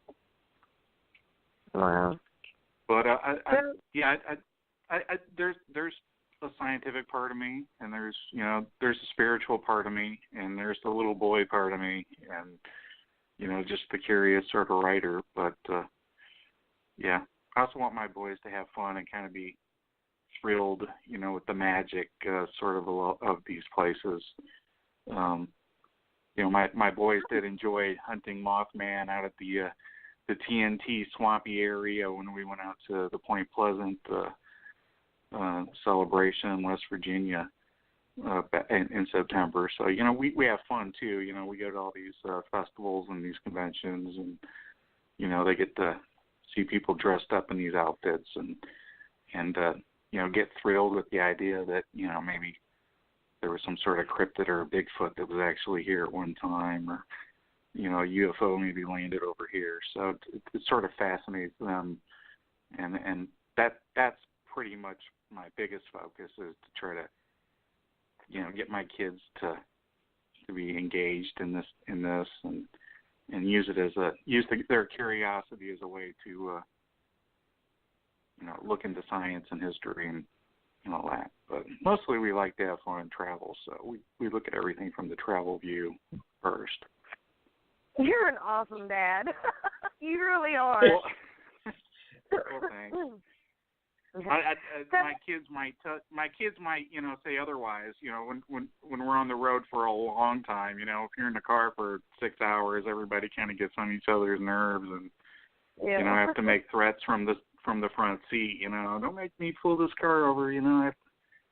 Wow. But there's a scientific part of me, and there's a spiritual part of me, and there's the little boy part of me, and just the curious sort of writer. But I also want my boys to have fun and kind of be thrilled, with the magic sort of these places. My boys did enjoy hunting Mothman out at the TNT swampy area when we went out to the Point Pleasant celebration in West Virginia in September. So we have fun too. We go to all these festivals and these conventions, and they get to see people dressed up in these outfits and get thrilled with the idea that maybe there was some sort of cryptid or a Bigfoot that was actually here at one time, or a UFO maybe landed over here. So it sort of fascinates them, and that's pretty much my biggest focus, is to try to get my kids to be engaged in this and use it as their curiosity as a way to look into science and history and all that. But mostly we like to have fun and travel, so we look at everything from the travel view first. You're an awesome dad. You really are. Well, thanks. My kids might say otherwise. When we're on the road for a long time, if you're in the car for 6 hours, everybody kind of gets on each other's nerves, and have to make threats from the front seat. Don't make me pull this car over. I have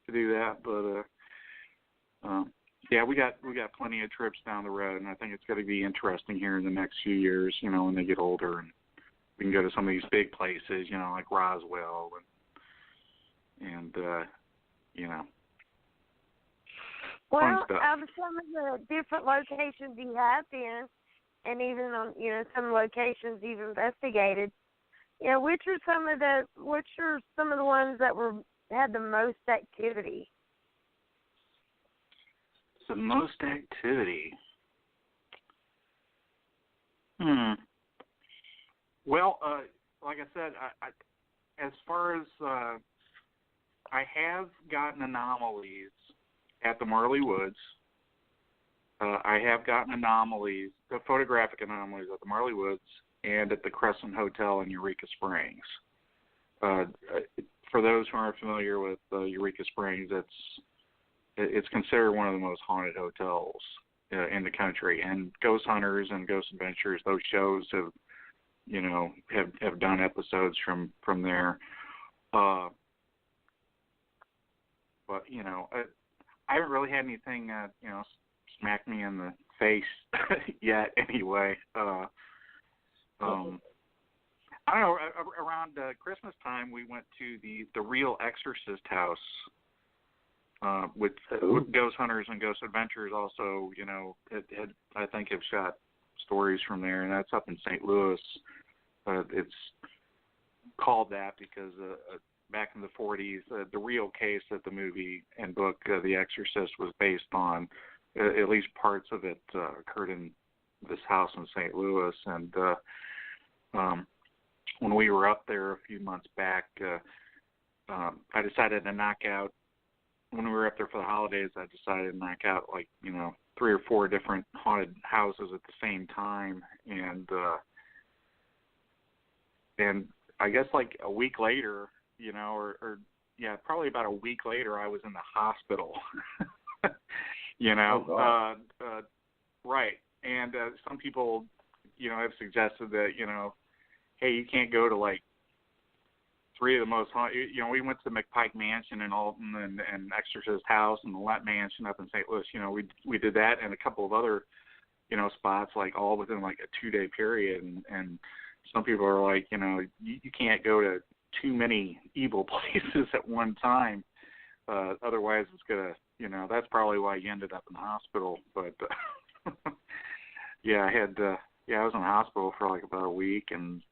to do that. But we got plenty of trips down the road, and I think it's going to be interesting here in the next few years. When they get older, and we can go to some of these big places. Like Roswell and Well, fun stuff. out of some of the different locations you have been, and even on some locations you've investigated, which are some of the ones that had the most activity? The most activity. Well, like I said, I as far as I have gotten anomalies at the Marley Woods. I have gotten anomalies, photographic anomalies at the Marley Woods and at the Crescent Hotel in Eureka Springs. For those who aren't familiar with Eureka Springs, it's considered one of the most haunted hotels in the country. And Ghost Hunters and Ghost Adventures, those shows have done episodes from there. But I haven't really had anything smack me in the face yet. Anyway, I don't know. Around Christmas time, we went to the Real Exorcist house, with Ghost Hunters and Ghost Adventures. Also, I think have shot stories from there, and that's up in St. Louis. It's called that because back in the 40s, the real case that the movie and book The Exorcist was based on, at least parts of it occurred in this house in St. Louis. And when we were up there a few months back, I decided to knock out, when we were up there for the holidays, I decided to knock out 3 or 4 different haunted houses at the same time. And I guess a week later, probably about a week later, I was in the hospital. Oh, right. And some people, have suggested that, hey, you can't go to 3 of the most haunted. We went to the McPike Mansion in Alton and Exorcist House and the Lett Mansion up in St. Louis. We did that and a couple of other, spots, all within a 2-day period. And some people are like, you can't go to too many evil places at one time. Otherwise, it's gonna, that's probably why you ended up in the hospital. But I had, I was in the hospital for about a week, and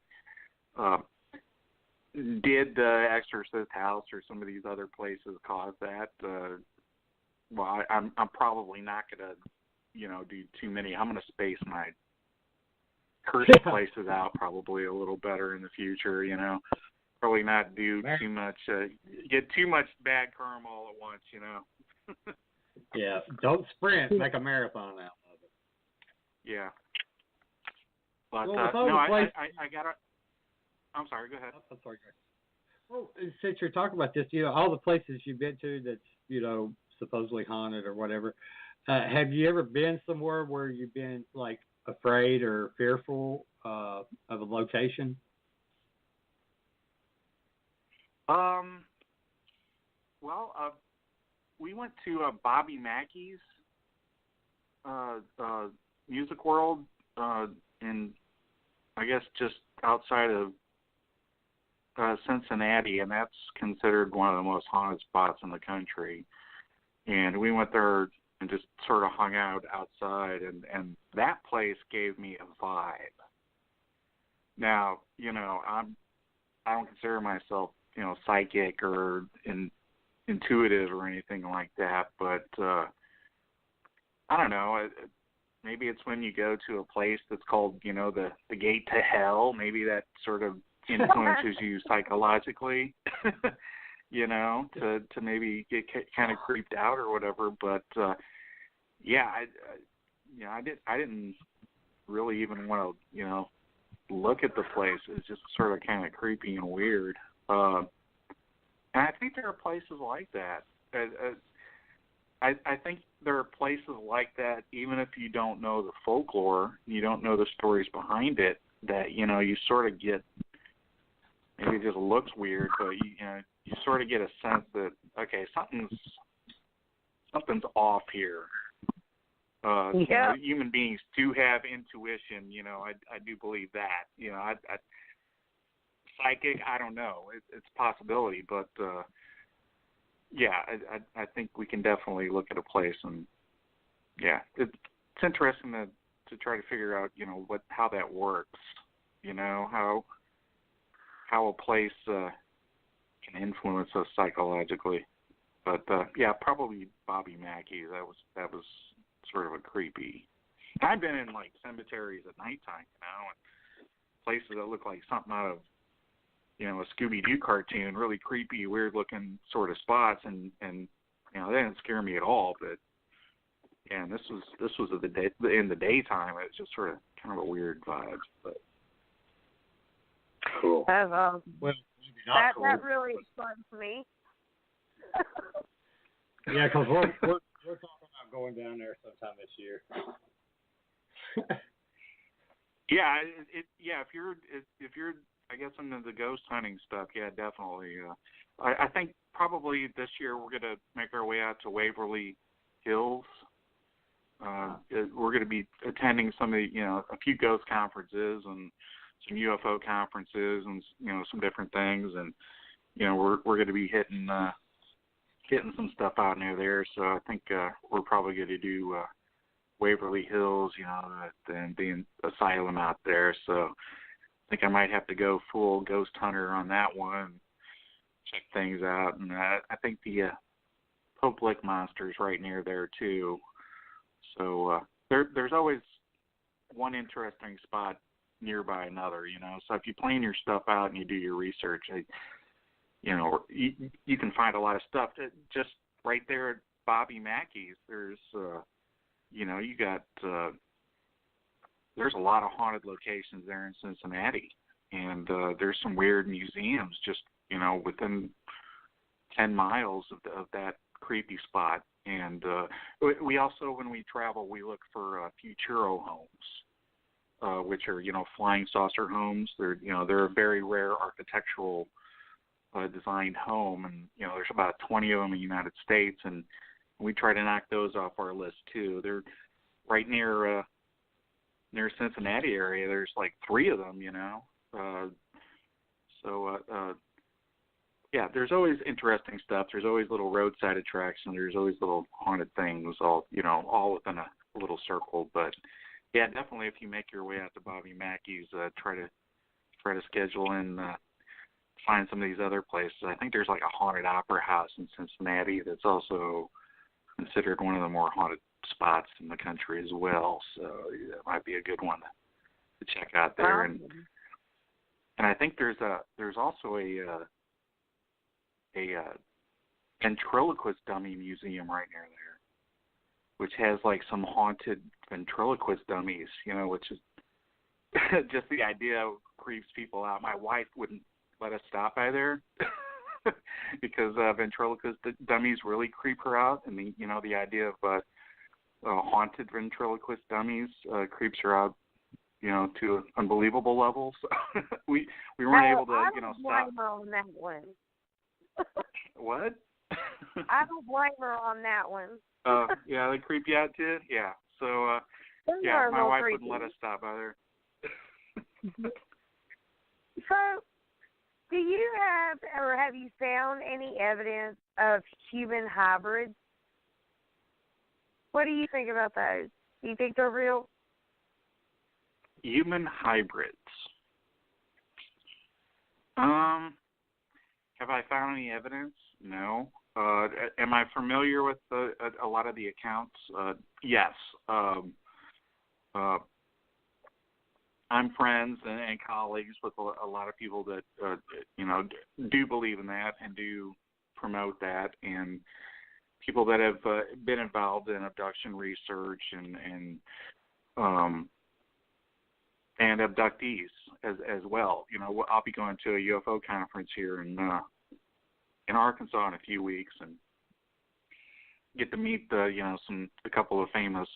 did the Exorcist house or some of these other places cause that? Well, I'm probably not gonna, do too many. I'm gonna space my cursed places out probably a little better in the future, probably not do too much, get too much bad karma all at once, you know. Yeah, don't sprint, make a marathon out of it. Yeah. But well, no, I got to. I'm sorry. Go ahead. I'm sorry. Well, since you're talking about this, all the places you've been to that's supposedly haunted or whatever. Have you ever been somewhere where you've been like afraid or fearful of a location? Well, we went to Bobby Mackey's Music World in, I guess, just outside of Cincinnati, and that's considered one of the most haunted spots in the country. And we went there and just sort of hung out outside, and that place gave me a vibe. Now, I don't consider myself, psychic or intuitive or anything like that, but I don't know. Maybe it's when you go to a place that's called, the gate to hell. Maybe that sort of influences you psychologically, to maybe get kind of creeped out or whatever. But I didn't really even want to, look at the place. It's just sort of kind of creepy and weird. And I think there are places like that. I think there are places like that, even if you don't know the folklore, you don't know the stories behind it, that, you sort of get, maybe it just looks weird, but, you sort of get a sense that, okay, something's off here. Human beings do have intuition, I do believe that. Psychic, I don't know. It's a possibility, but I think we can definitely look at a place and it's interesting to try to figure out, how that works. How a place can influence us psychologically. But probably Bobby Mackey. That was sort of a creepy. I've been in like cemeteries at nighttime, and places that look like something out of a Scooby-Doo cartoon, really creepy, weird-looking sort of spots, and they didn't scare me at all. But this was in the daytime. It was just sort of kind of a weird vibe. But cool. That's well, maybe not cool. That really excites me. Yeah, because we're talking about going down there sometime this year. If you're I guess into the ghost hunting stuff, yeah, definitely. I think probably this year we're going to make our way out to Waverly Hills. We're going to be attending some of the, a few ghost conferences and some UFO conferences and, some different things. And, we're going to be hitting some stuff out near there. So I think we're probably going to do Waverly Hills, and the asylum out there. So I think I might have to go full ghost hunter on that one, check things out. And I think the Pope Lick Monster's right near there too. So there's always one interesting spot nearby another, So if you plan your stuff out and you do your research, you can find a lot of stuff just right there at Bobby Mackey's. There's, you got. There's a lot of haunted locations there in Cincinnati, and there's some weird museums just, within 10 miles of that creepy spot. And we also, when we travel, we look for Futuro homes, which are, flying saucer homes. They're a very rare architectural designed home, and, there's about 20 of them in the United States, and we try to knock those off our list too. They're right near Cincinnati area. There's like 3 of them, there's always interesting stuff. There's always little roadside attractions. There's always little haunted things, all within a little circle. But yeah, definitely if you make your way out to Bobby Mackey's, try to schedule in, find some of these other places. I think there's like a haunted opera house in Cincinnati that's also considered one of the more haunted spots in the country as well, so that might be a good one to check out there. And and I think there's also a ventriloquist dummy museum right near there, which has like some haunted ventriloquist dummies, which is just the idea creeps people out. My wife wouldn't let us stop by there because ventriloquist dummies really creep her out, and the idea of haunted ventriloquist dummies creeps her out, to unbelievable levels. we weren't able to, I don't stop. blame her on that one. What? I don't blame her on that one. Yeah, they creep you out too. Yeah, so yeah, my wife wouldn't let us stop by there. So, do you have you found any evidence of human hybrids? What do you think about those? Do you think they're real? Human hybrids. Have I found any evidence? No. Am I familiar with a lot of the accounts? Yes. I'm friends and colleagues with a lot of people that do believe in that and do promote that, and people that have been involved in abduction research and abductees as well. I'll be going to a UFO conference here in Arkansas in a few weeks and get to meet a couple of famous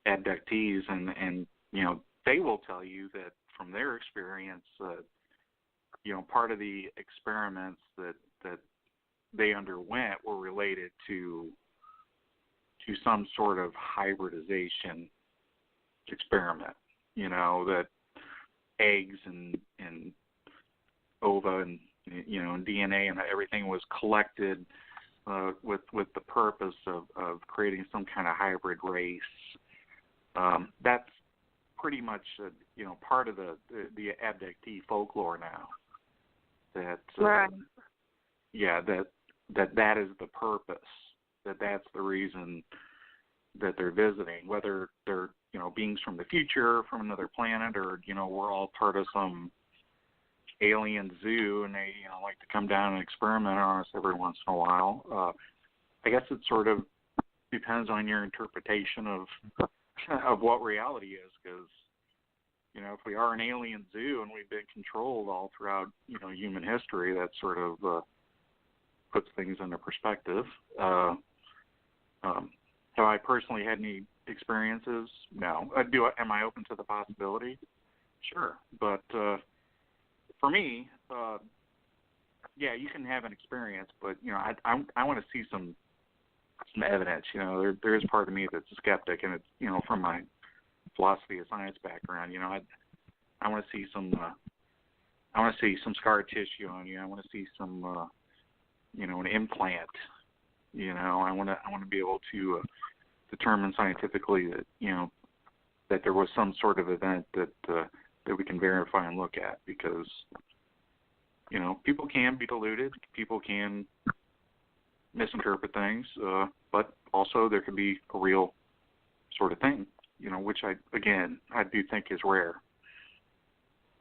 abductees, and they will tell you that from their experience, part of the experiments that they underwent were related to some sort of hybridization experiment. That eggs and ova and and DNA and everything was collected with the purpose of creating some kind of hybrid race. That's pretty much part of the abductee folklore now. That right. Yeah, that is the purpose. That's the reason that they're visiting, whether they're beings from the future, from another planet, or we're all part of some alien zoo and they like to come down and experiment on us every once in a while. I guess it sort of depends on your interpretation of what reality is, because if we are an alien zoo and we've been controlled all throughout human history, that sort of puts things into perspective. Have I personally had any experiences? No. Am I open to the possibility? Sure, but for me, yeah, you can have an experience, but I want to see some evidence. There is part of me that's a skeptic, and it's from my philosophy of science background. I want to see some. I want to see some scar tissue on you. I want to see some, an implant. I want to be able to determine scientifically that that there was some sort of event that we can verify and look at, because people can be deluded, people can misinterpret things, but also there could be a real sort of thing, which I do think is rare.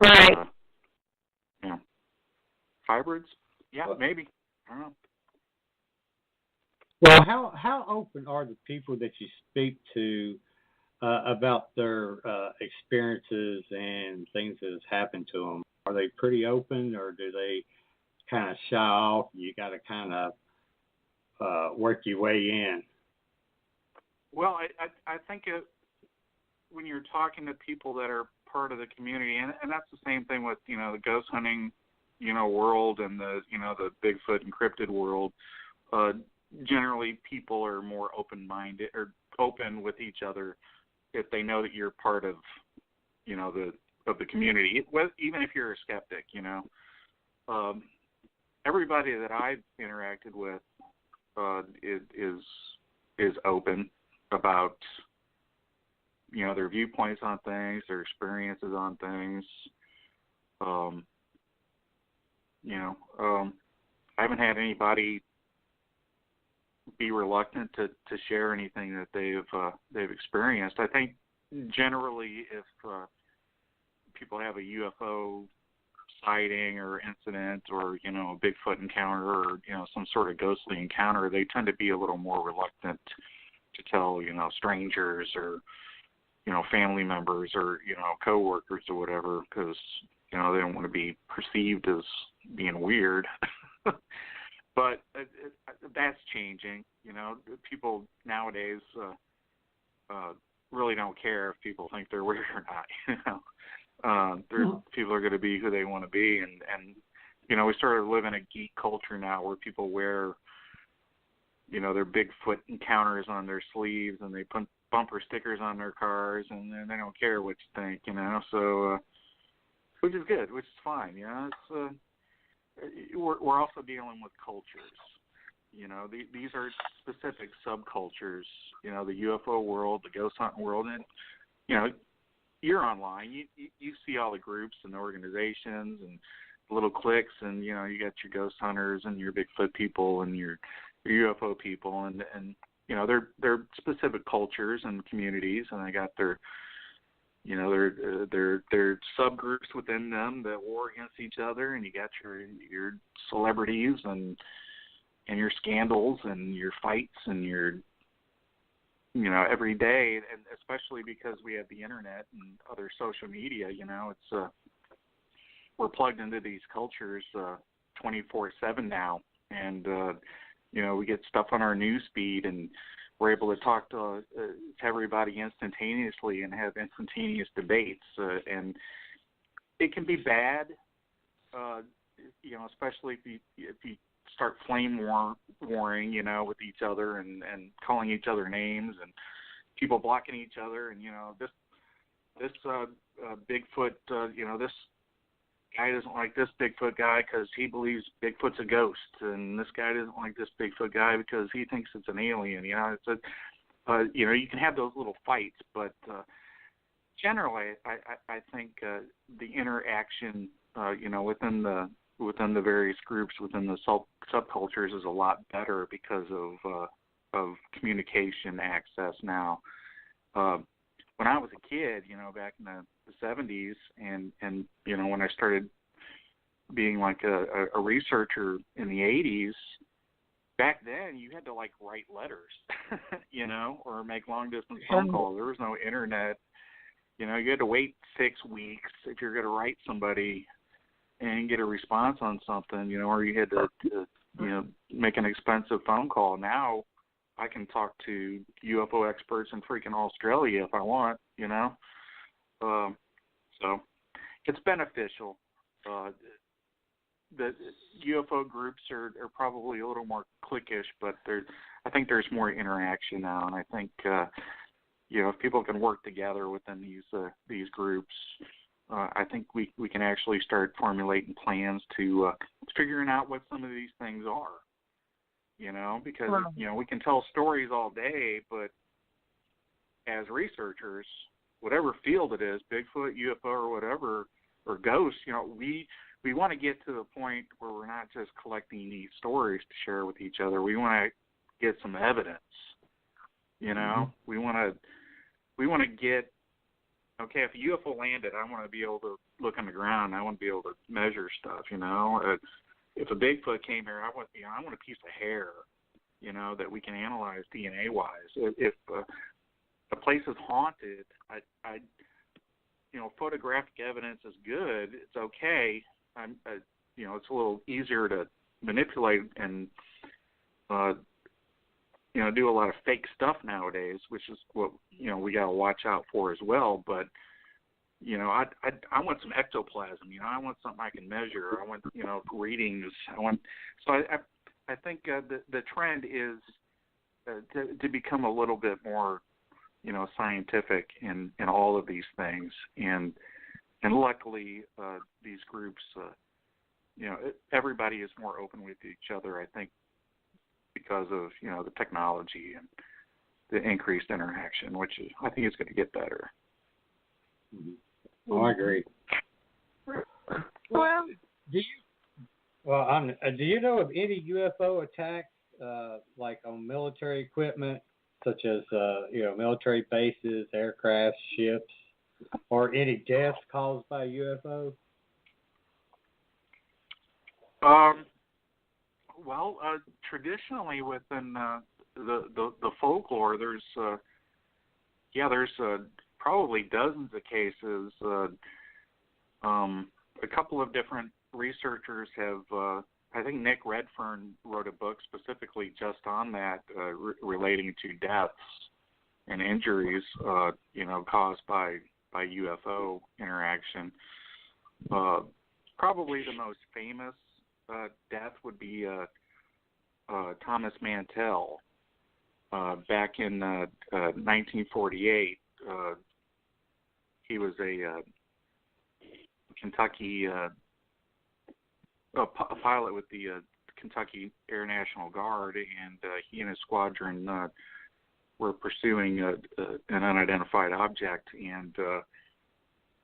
Right. Hybrids? Yeah, maybe. I don't know. Well, how open are the people that you speak to about their experiences and things that has happened to them? Are they pretty open, or do they kind of shy off? You got to kind of work your way in. Well, I think when you're talking to people that are part of the community, and that's the same thing with the ghost hunting world and the the Bigfoot and cryptid world. Generally, people are more open-minded or open with each other if they know that you're part of the community. Even if you're a skeptic, everybody that I've interacted with is open about their viewpoints on things, their experiences on things. I haven't had anybody be reluctant to share anything that they've experienced. I think generally, if people have a UFO sighting or incident or, a Bigfoot encounter or, some sort of ghostly encounter, they tend to be a little more reluctant to tell, strangers or, family members or, coworkers or whatever because, they don't want to be perceived as being weird. But that's changing. People nowadays really don't care if people think they're weird or not. People are going to be who they want to be, and we sort of live in a geek culture now where people wear their Bigfoot encounters on their sleeves and they put bumper stickers on their cars, and then they don't care what you think, so which is good, which is fine. It's we're also dealing with cultures. These are specific subcultures. The UFO world, the ghost hunting world, and you're online. You see all the groups and organizations and little cliques, and you got your ghost hunters and your Bigfoot people and your UFO people, and they're specific cultures and communities, and they got their their subgroups within them that war against each other, and you got your celebrities and your scandals and your fights and your every day, and especially because we have the internet and other social media, it's we're plugged into these cultures 24/7 now, and we get stuff on our news feed, and we're able to talk to everybody instantaneously and have instantaneous debates, and it can be bad, especially if you start flame warring, with each other and calling each other names and people blocking each other, and this Bigfoot, this guy doesn't like this Bigfoot guy because he believes Bigfoot's a ghost, and this guy doesn't like this Bigfoot guy because he thinks it's an alien. You can have those little fights, but generally, I think the interaction, within the various groups within the subcultures is a lot better because of communication access now. When I was a kid, back in the 70s, and when I started being like a researcher in the 80s, back then you had to write letters, or make long distance phone calls. There was no internet. You had to wait 6 weeks if you're going to write somebody and get a response on something, or you had to make an expensive phone call. Now I can talk to UFO experts in freaking Australia if I want, so it's beneficial. The UFO groups are probably a little more cliquish, but I think there's more interaction now, and I think if people can work together within these groups, I think we can actually start formulating plans to figuring out what some of these things are. Because we can tell stories all day, but as researchers, whatever field it is, Bigfoot, UFO, or whatever, or ghosts, we want to get to the point where we're not just collecting these stories to share with each other. We want to get some evidence. We want to get, okay, if a UFO landed, I want to be able to look on the ground. I want to be able to measure stuff. If a Bigfoot came here, I want a piece of hair, that we can analyze DNA wise. If a place is haunted, I photographic evidence is good. It's okay. It's a little easier to manipulate and do a lot of fake stuff nowadays, which is what we got to watch out for as well. But I want some ectoplasm. I want something I can measure. I want readings. I think the trend is to become a little bit more scientific in all of these things, and luckily these groups, everybody is more open with each other. I think because of the technology and the increased interaction, which I think is going to get better. Mm-hmm. Oh, I agree. Well, do you know of any UFO attacks, like on military equipment, such as military bases, aircraft, ships, or any deaths caused by UFO? Well, traditionally within the folklore, there's probably dozens of cases. A couple of different researchers have. I think Nick Redfern wrote a book specifically just on that, relating to deaths and injuries, caused by UFO interaction. Probably the most famous death would be Thomas Mantell. Back in 1948, he was a Kentucky a pilot with the Kentucky Air National Guard, and he and his squadron were pursuing an unidentified object, and the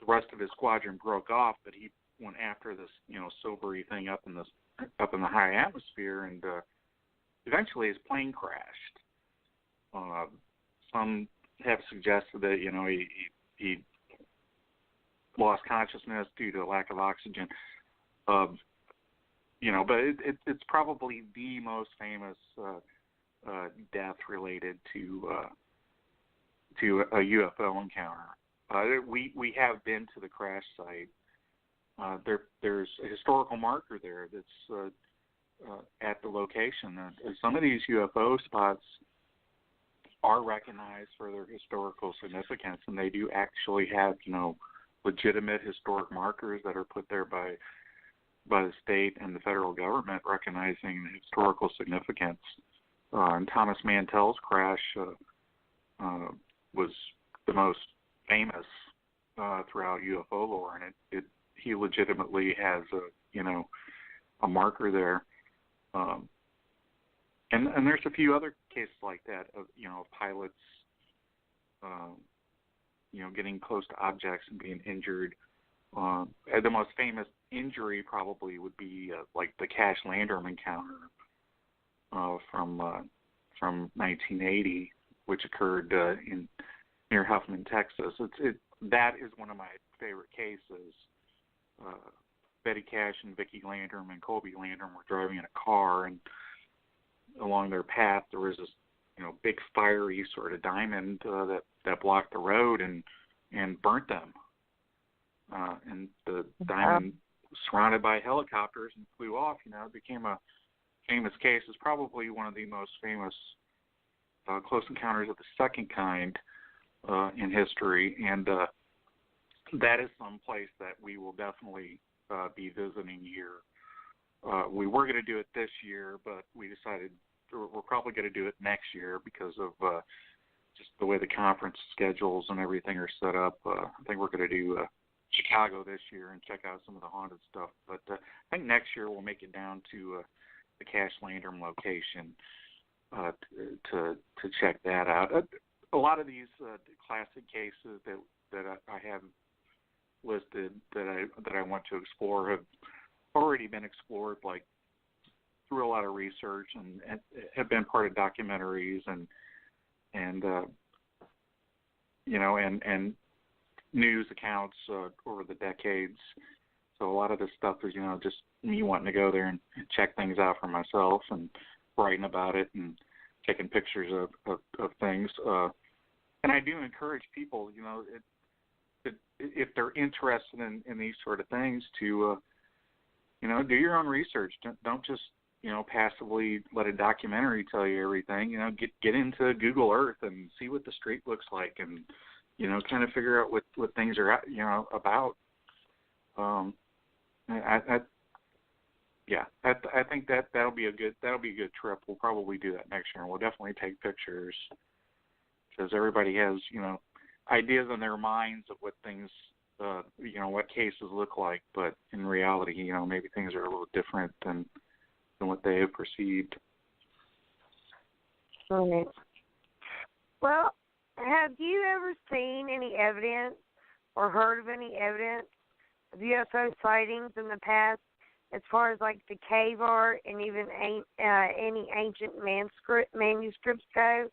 rest of his squadron broke off, but he went after this, silvery thing up in the high atmosphere, and eventually his plane crashed. Some have suggested that he lost consciousness due to lack of oxygen. But it's probably the most famous death related to a UFO encounter. We have been to the crash site. There's a historical marker there that's at the location. Some of these UFO spots are recognized for their historical significance, and they do actually have legitimate historic markers that are put there by the state and the federal government recognizing the historical significance. And Thomas Mantell's crash was the most famous throughout UFO lore, and he legitimately has a marker there. And there's a few other cases like that of pilots getting close to objects and being injured. The most famous injury probably would be like the Cash Landrum encounter from 1980, which occurred near Huffman, Texas. That is one of my favorite cases. Betty Cash and Vicki Landrum and Colby Landrum were driving in a car, and along their path there was this big fiery sort of diamond that blocked the road and burnt them. And the diamond was surrounded by helicopters and flew off. It became a famous case. It's probably one of the most famous close encounters of the second kind in history, and that is some place that we will definitely be visiting here. We were going to do it this year, but we decided we're probably going to do it next year because of just the way the conference schedules and everything are set up. I think we're going to do Chicago this year and check out some of the haunted stuff. But I think next year we'll make it down to the Cash Landrum location to check that out. A lot of these classic cases that I have listed that I want to explore have already been explored, like through a lot of research, and have been part of documentaries and news accounts over the decades. So a lot of this stuff is just me wanting to go there and check things out for myself and writing about it and taking pictures of things. And I do encourage people, if they're interested in these sort of things, to do your own research. Don't just passively let a documentary tell you everything. Get into Google Earth and see what the street looks like, and kind of figure out what things are about. I think that'll be a good trip. We'll probably do that next year, and we'll definitely take pictures because everybody has ideas in their minds of what things what cases look like, but in reality, maybe things are a little different than what they have perceived. Okay. Well, have you ever seen any evidence or heard of any evidence of UFO sightings in the past, as far as like the cave art and even any ancient manuscripts go?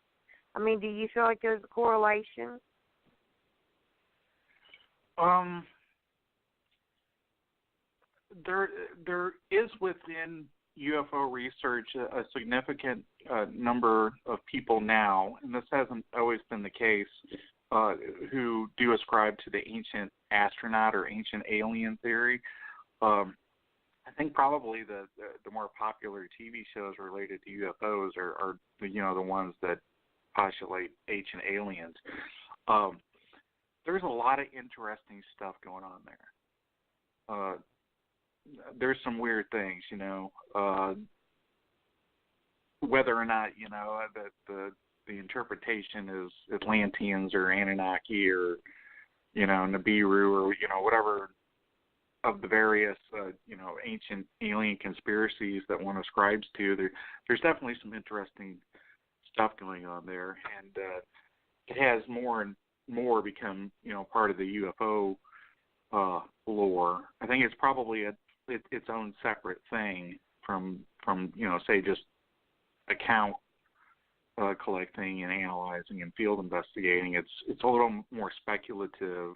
I mean, do you feel like there's a correlation? there is within UFO research a significant number of people now, and this hasn't always been the case, who do ascribe to the ancient astronaut or ancient alien theory. I think probably the more popular TV shows related to UFOs are the ones that postulate ancient aliens. There's a lot of interesting stuff going on there. There's some weird things, whether or not that the interpretation is Atlanteans or Anunnaki or Nibiru or whatever of the various ancient alien conspiracies that one ascribes to. There's definitely some interesting stuff going on there, and it has more and more become part of the UFO lore. I think it's probably its own separate thing from say just account collecting and analyzing and field investigating. It's a little more speculative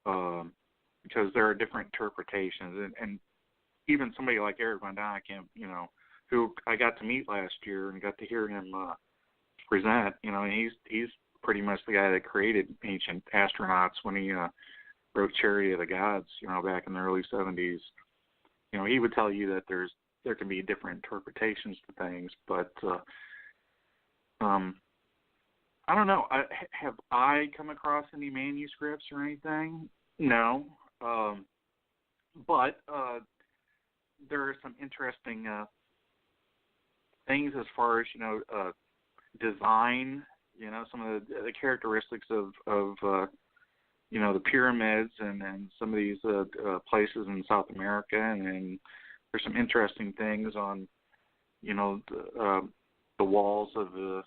because there are different interpretations, and even somebody like Eric Von Daniken, who I got to meet last year and got to hear him present. He's pretty much the guy that created Ancient Astronauts when he wrote Chariots of the Gods, back in the early 70s. He would tell you that there can be different interpretations to things, but I don't know. Have I come across any manuscripts or anything? No. But there are some interesting things as far as, design, some of the characteristics of the pyramids and some of these places in South America, and there's some interesting things on, the walls of the,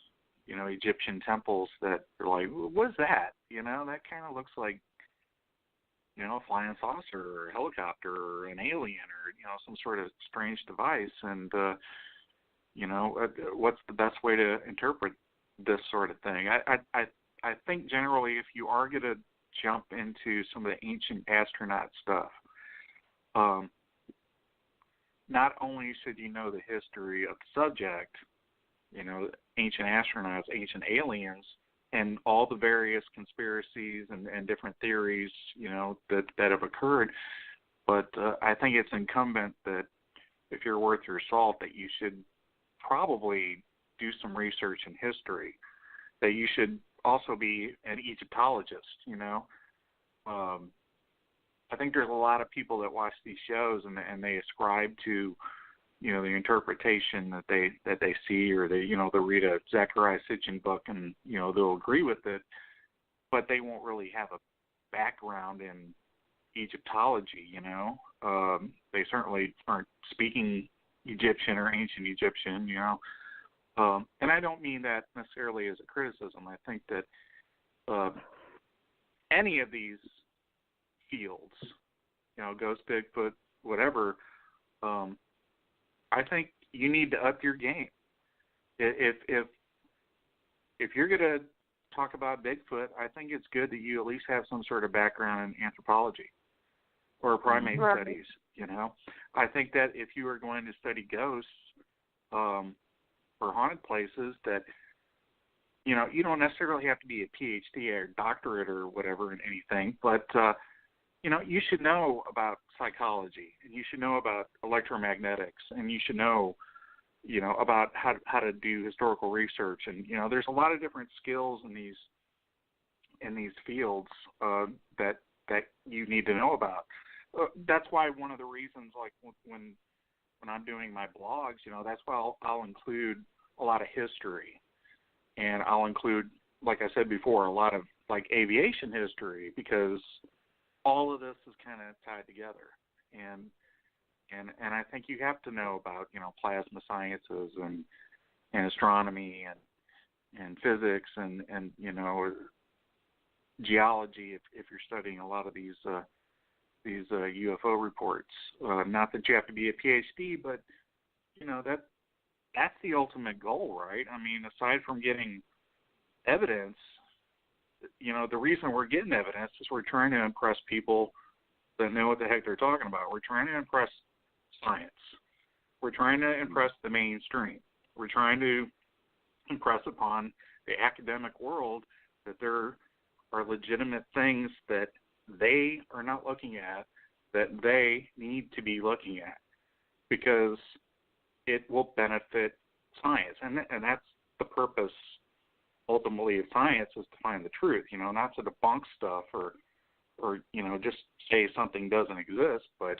Egyptian temples that are like, what is that? That kind of looks like, a flying saucer or a helicopter or an alien or, some sort of strange device. And, what's the best way to interpret this sort of thing? I think generally if you are going to jump into some of the ancient astronaut stuff, not only should you know the history of the subject, ancient astronauts, ancient aliens, and all the various conspiracies and different theories, that have occurred, but I think it's incumbent that if you're worth your salt, that you should probably do some research in history, that you should also be an Egyptologist, I think there's a lot of people that watch these shows and they ascribe to, the interpretation that they see, or they'll read a Zecharia Sitchin book and, they'll agree with it, but they won't really have a background in Egyptology, They certainly aren't speaking Egyptian or ancient Egyptian, and I don't mean that necessarily as a criticism. I think that any of these fields, ghost, Bigfoot, whatever, I think you need to up your game. If you're going to talk about Bigfoot, I think it's good that you at least have some sort of background in anthropology or primate studies. I think that if you are going to study ghosts or haunted places, that you don't necessarily have to be a PhD or doctorate or whatever in anything, but you should know about psychology, and you should know about electromagnetics, and you should know, about how to do historical research, and there's a lot of different skills in these fields that you need to know about. That's why one of the reasons, like when I'm doing my blogs, that's why I'll include a lot of history, and I'll include, like I said before, a lot of like aviation history, because all of this is kind of tied together, and I think you have to know about plasma sciences and astronomy and physics and geology if you're studying a lot of these UFO reports. Not that you have to be a PhD, but that's the ultimate goal, right? I mean, aside from getting evidence, the reason we're getting evidence is we're trying to impress people that know what the heck they're talking about. We're trying to impress science. We're trying to impress the mainstream. We're trying to impress upon the academic world that there are legitimate things that they are not looking at that they need to be looking at, because it will benefit science. And that's the purpose, ultimately, of science, is to find the truth, not to debunk stuff or just say something doesn't exist, but,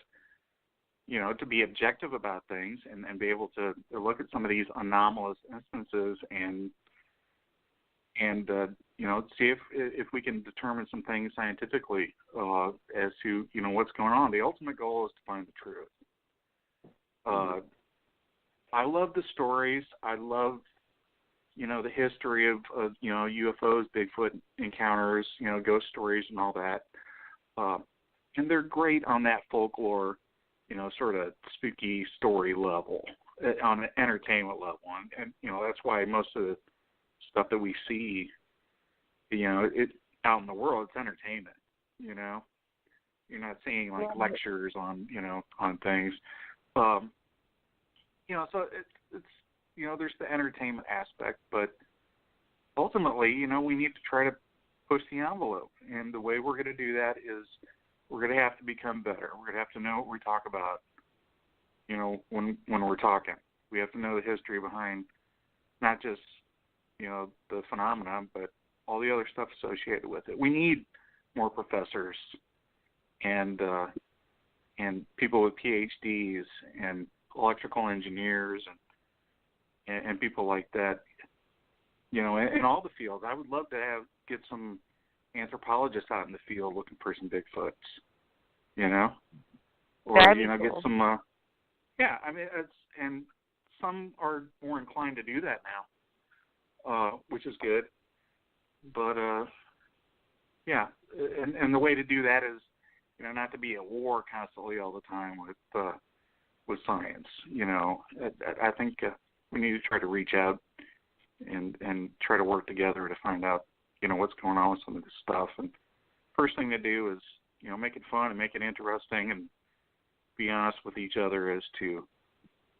to be objective about things and be able to look at some of these anomalous instances and see if we can determine some things scientifically as to, what's going on. The ultimate goal is to find the truth. I love the stories. I love, the history of UFOs, Bigfoot encounters, ghost stories and all that. And they're great on that folklore, sort of spooky story level, on an entertainment level. And that's why most of the stuff that we see, it out in the world, it's entertainment, You're not seeing like lectures on, on things. So it's there's the entertainment aspect, but ultimately, we need to try to push the envelope. And the way we're going to do that is we're going to have to become better. We're going to have to know what we talk about, when we're talking. We have to know the history behind not just, the phenomenon, but all the other stuff associated with it. We need more professors and people with PhDs and electrical engineers and people like that, in all the fields. I would love to get some anthropologists out in the field looking for some Bigfoots, or That'd be cool. Get some. And some are more inclined to do that now, which is good. But and the way to do that is, not to be at war constantly all the time with science. I think we need to try to reach out and try to work together to find out, what's going on with some of this stuff. And first thing to do is, make it fun and make it interesting and be honest with each other as to,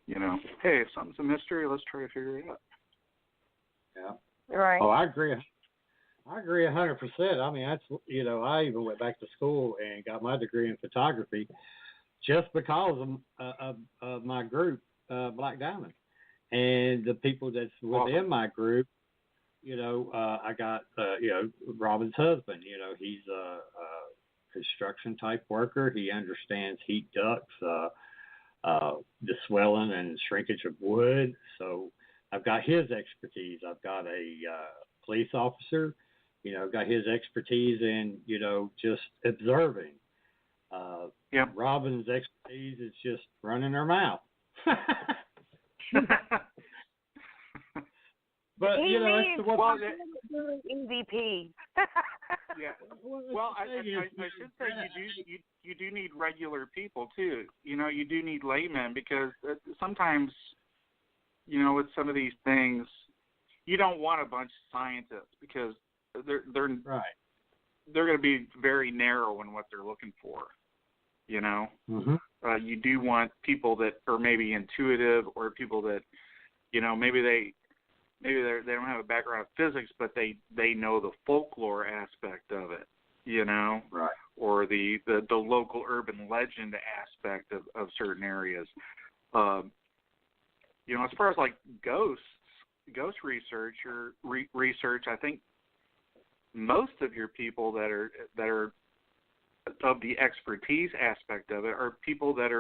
hey, if something's a mystery, let's try to figure it out. Yeah. Right. Oh, I agree 100%. I mean, that's, I even went back to school and got my degree in photography just because of my group, Black Diamond. And the people that's within my group, I got, Robin's husband, he's a construction type worker. He understands heat ducts, the swelling and shrinkage of wood. So I've got his expertise. I've got a police officer, got his expertise in, just observing. Robin's expertise is just running her mouth. But he that's the one. EVP. Yeah. Well, I should say you do need regular people too. You do need laymen, because sometimes, with some of these things, you don't want a bunch of scientists, because they're right. They're going to be very narrow in what they're looking for. Mm-hmm. You do want people that are maybe intuitive, or people that, maybe they don't have a background in physics, but they know the folklore aspect of it, right. or the local urban legend aspect of certain areas. As far as like ghost research research, I think most of your people that are of the expertise aspect of it are people that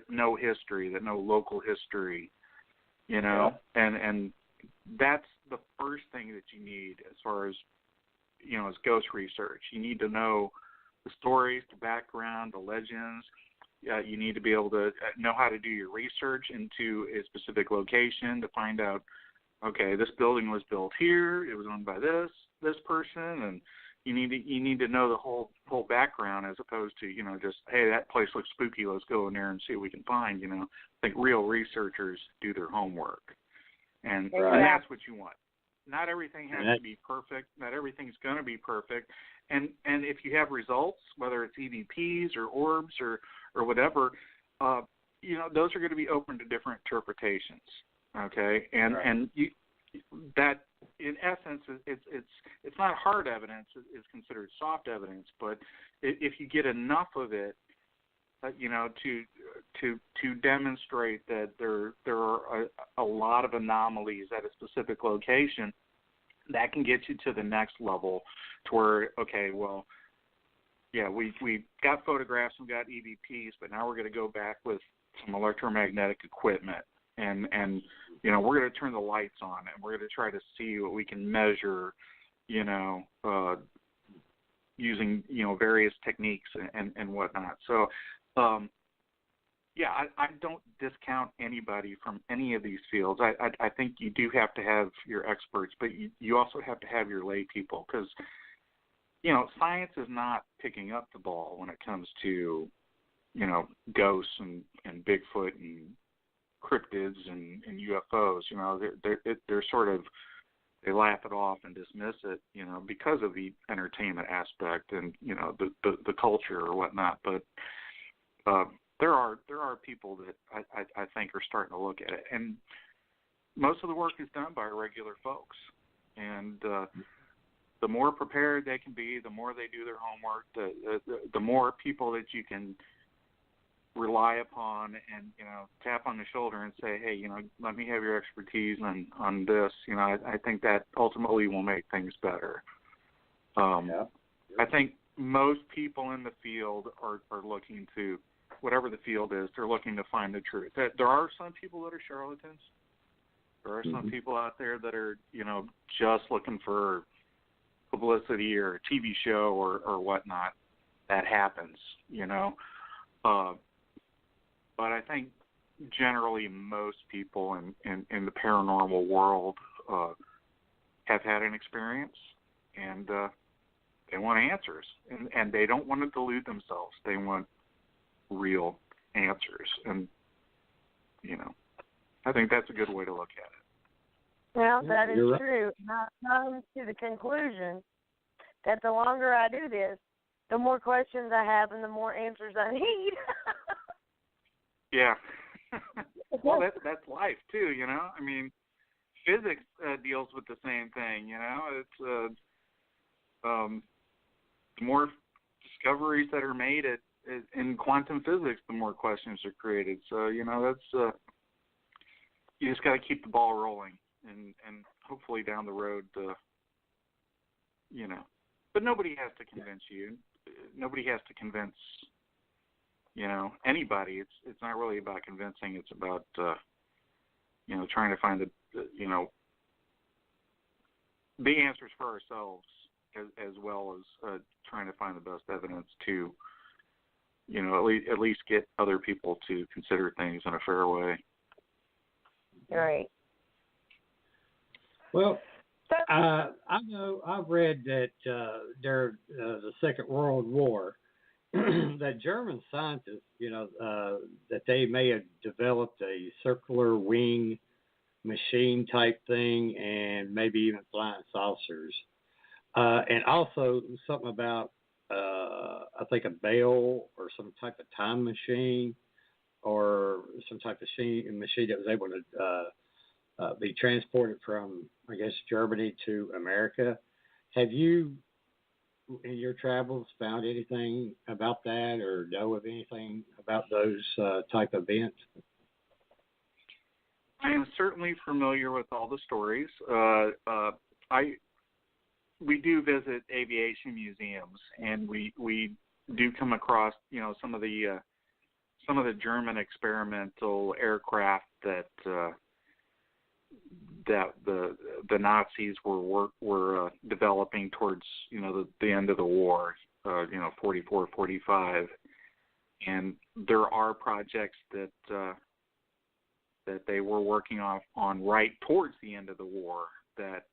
know history, that know local history, and that's the first thing that you need as far as, as ghost research. You need to know the stories, the background, the legends. You need to be able to know how to do your research into a specific location to find out, okay, this building was built here, it was owned by this person, and you need to know the whole background, as opposed to, just, hey, that place looks spooky, let's go in there and see what we can find. I think real researchers do their homework. And that's what you want. not everything has to be perfect. Not everything's going to be perfect. And if you have results, whether it's EVPs or orbs or whatever, those are going to be open to different interpretations. Okay, and that in essence, it's not hard evidence. It's considered soft evidence. But if you get enough of it, to demonstrate that there are a lot of anomalies at a specific location, that can get you to the next level, to where, okay, well, yeah, we got photographs and got EVPs, but now we're going to go back with some electromagnetic equipment, and we're going to turn the lights on, and we're going to try to see what we can measure, using various techniques and whatnot. So, I don't discount anybody from any of these fields. I think you do have to have your experts, but you also have to have your lay people, because science is not picking up the ball when it comes to ghosts and Bigfoot and cryptids and UFOs. They're sort of, they laugh it off and dismiss it, because of the entertainment aspect and the culture or whatnot. But there are people that I think are starting to look at it, and most of the work is done by regular folks. And the more prepared they can be, the more they do their homework, the more people that you can rely upon and tap on the shoulder and say, hey, let me have your expertise on this. I think that ultimately will make things better. I think most people in the field are looking to, whatever the field is, they're looking to find the truth. There are some people that are charlatans. There are some people out there that are just looking for publicity or a TV show or whatnot. That happens, but I think generally most people in the paranormal world have had an experience, and they want answers, and they don't want to delude themselves. They want real answers, and I think that's a good way to look at it. Well, that is true. I've come to the conclusion that the longer I do this, the more questions I have and the more answers I need. Yeah. Well, that's life too, I mean, physics deals with the same thing, It's the more discoveries that are made in quantum physics, the more questions are created. So, that's you just got to keep the ball rolling, and hopefully down the road, But nobody has to convince you. Nobody has to convince anybody. It's not really about convincing. It's about trying to find the answers for ourselves, as well as trying to find the best evidence to at least get other people to consider things in a fair way. Right. Well, I know I've read that during the Second World War, that German scientists, that they may have developed a circular wing machine type thing, and maybe even flying saucers, and also something about I think a bell or some type of time machine, or some type of machine that was able to be transported from, I guess, Germany to America. Have you, in your travels, found anything about that, or know of anything about those type of events? I am certainly familiar with all the stories. We do visit aviation museums, and we do come across some of the German experimental aircraft that the Nazis were developing towards the end of the war, 44, 45, and there are projects that they were working on right towards the end of the war that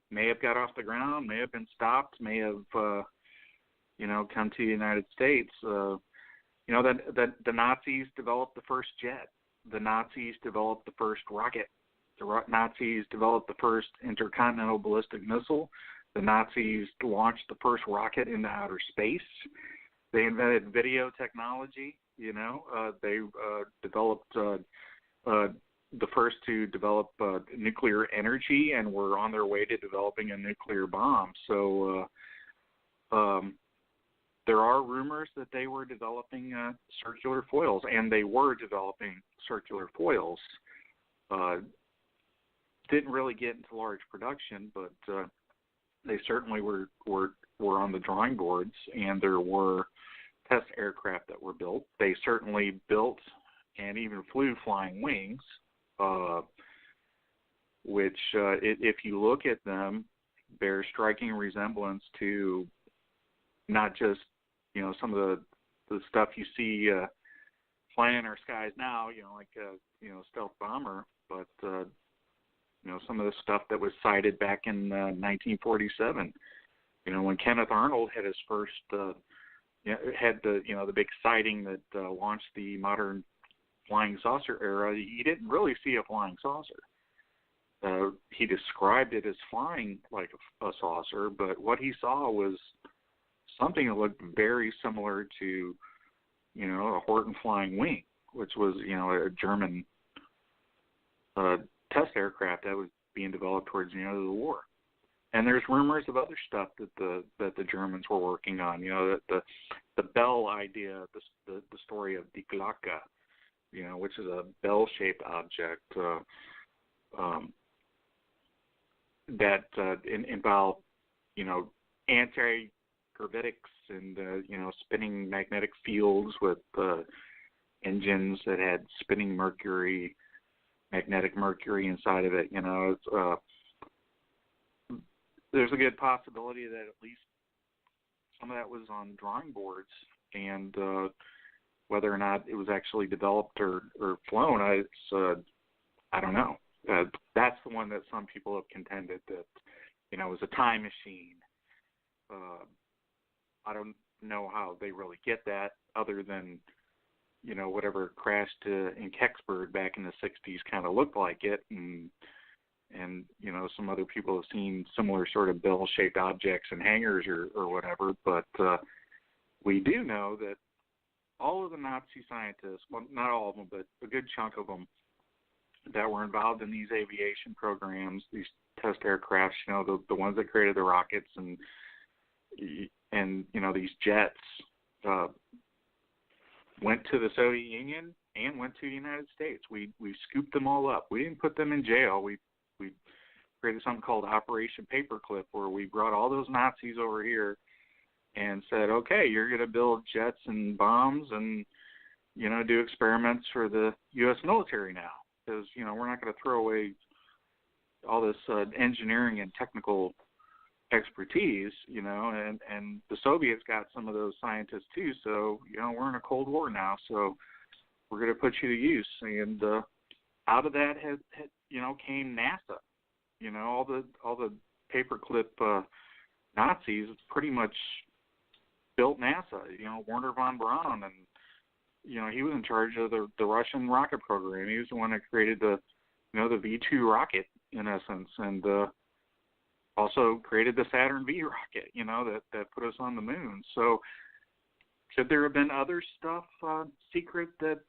may have got off the ground, may have been stopped, may have come to the United States. The Nazis developed the first jet. The Nazis developed the first rocket. The Nazis developed the first intercontinental ballistic missile. The Nazis launched the first rocket into outer space. They invented video technology. They developed the first to develop nuclear energy, and were on their way to developing a nuclear bomb. So there are rumors that they were developing circular foils, and they were developing circular foils. Didn't really get into large production, but they certainly were on the drawing boards, and there were test aircraft that were built. They certainly built and even flew flying wings, which, if you look at them, bear striking resemblance to not just, some of the stuff you see flying in our skies now, like stealth bomber, but some of the stuff that was sighted back in 1947. When Kenneth Arnold had his first had the big sighting that launched the modern flying saucer era, he didn't really see a flying saucer. He described it as flying like a saucer, but what he saw was something that looked very similar to, a Horton flying wing, which was, a German test aircraft that was being developed towards the end of the war. And there's rumors of other stuff that the Germans were working on. The bell idea, the story of Die Glocke, which is a bell-shaped object that involved, anti-gravitics and spinning magnetic fields with engines that had spinning magnetic mercury inside of it. There's a good possibility that at least some of that was on drawing boards, and whether or not it was actually developed or flown, I don't know. That's the one that some people have contended that, it was a time machine. I don't know how they really get that, other than, whatever crashed in Kecksburg back in the 60s kind of looked like it, and some other people have seen similar sort of bell-shaped objects in hangars or whatever, but we do know that all of the Nazi scientists, well, not all of them, but a good chunk of them that were involved in these aviation programs, these test aircrafts, the ones that created the rockets and these jets, went to the Soviet Union and went to the United States. We scooped them all up. We didn't put them in jail. We created something called Operation Paperclip, where we brought all those Nazis over here and said, okay, you're going to build jets and bombs and, do experiments for the U.S. military now, because, we're not going to throw away all this engineering and technical expertise, and the Soviets got some of those scientists too, so, we're in a Cold War now, so we're going to put you to use. And out of that came NASA. All the paperclip Nazis pretty much built NASA. Wernher von Braun, and he was in charge of the Russian rocket program. He was the one that created the V2 rocket in essence, and also created the Saturn V rocket. That put us on the moon. So could there have been other stuff secret that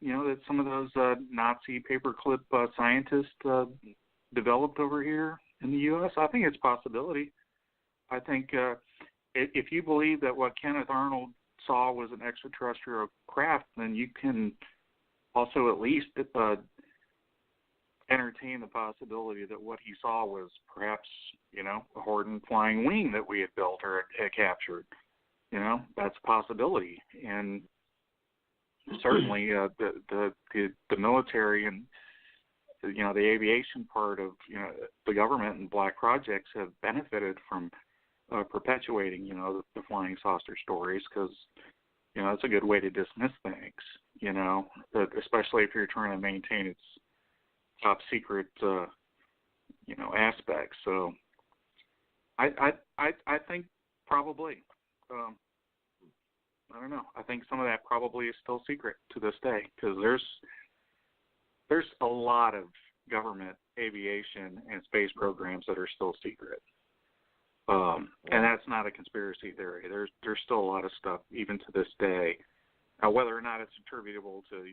that some of those Nazi paperclip scientists developed over here in the U.S.? I think it's a possibility. I think if you believe that what Kenneth Arnold saw was an extraterrestrial craft, then you can also at least entertain the possibility that what he saw was perhaps, a Horton flying wing that we had built or had captured. That's a possibility. And certainly the military and the aviation part of the government and black projects have benefited from perpetuating the flying saucer stories, because it's a good way to dismiss things, especially if you're trying to maintain its top secret aspects. So I think probably I don't know. I think some of that probably is still secret to this day, because there's a lot of government aviation and space programs that are still secret. And that's not a conspiracy theory. There's still a lot of stuff, even to this day. Whether or not it's attributable to,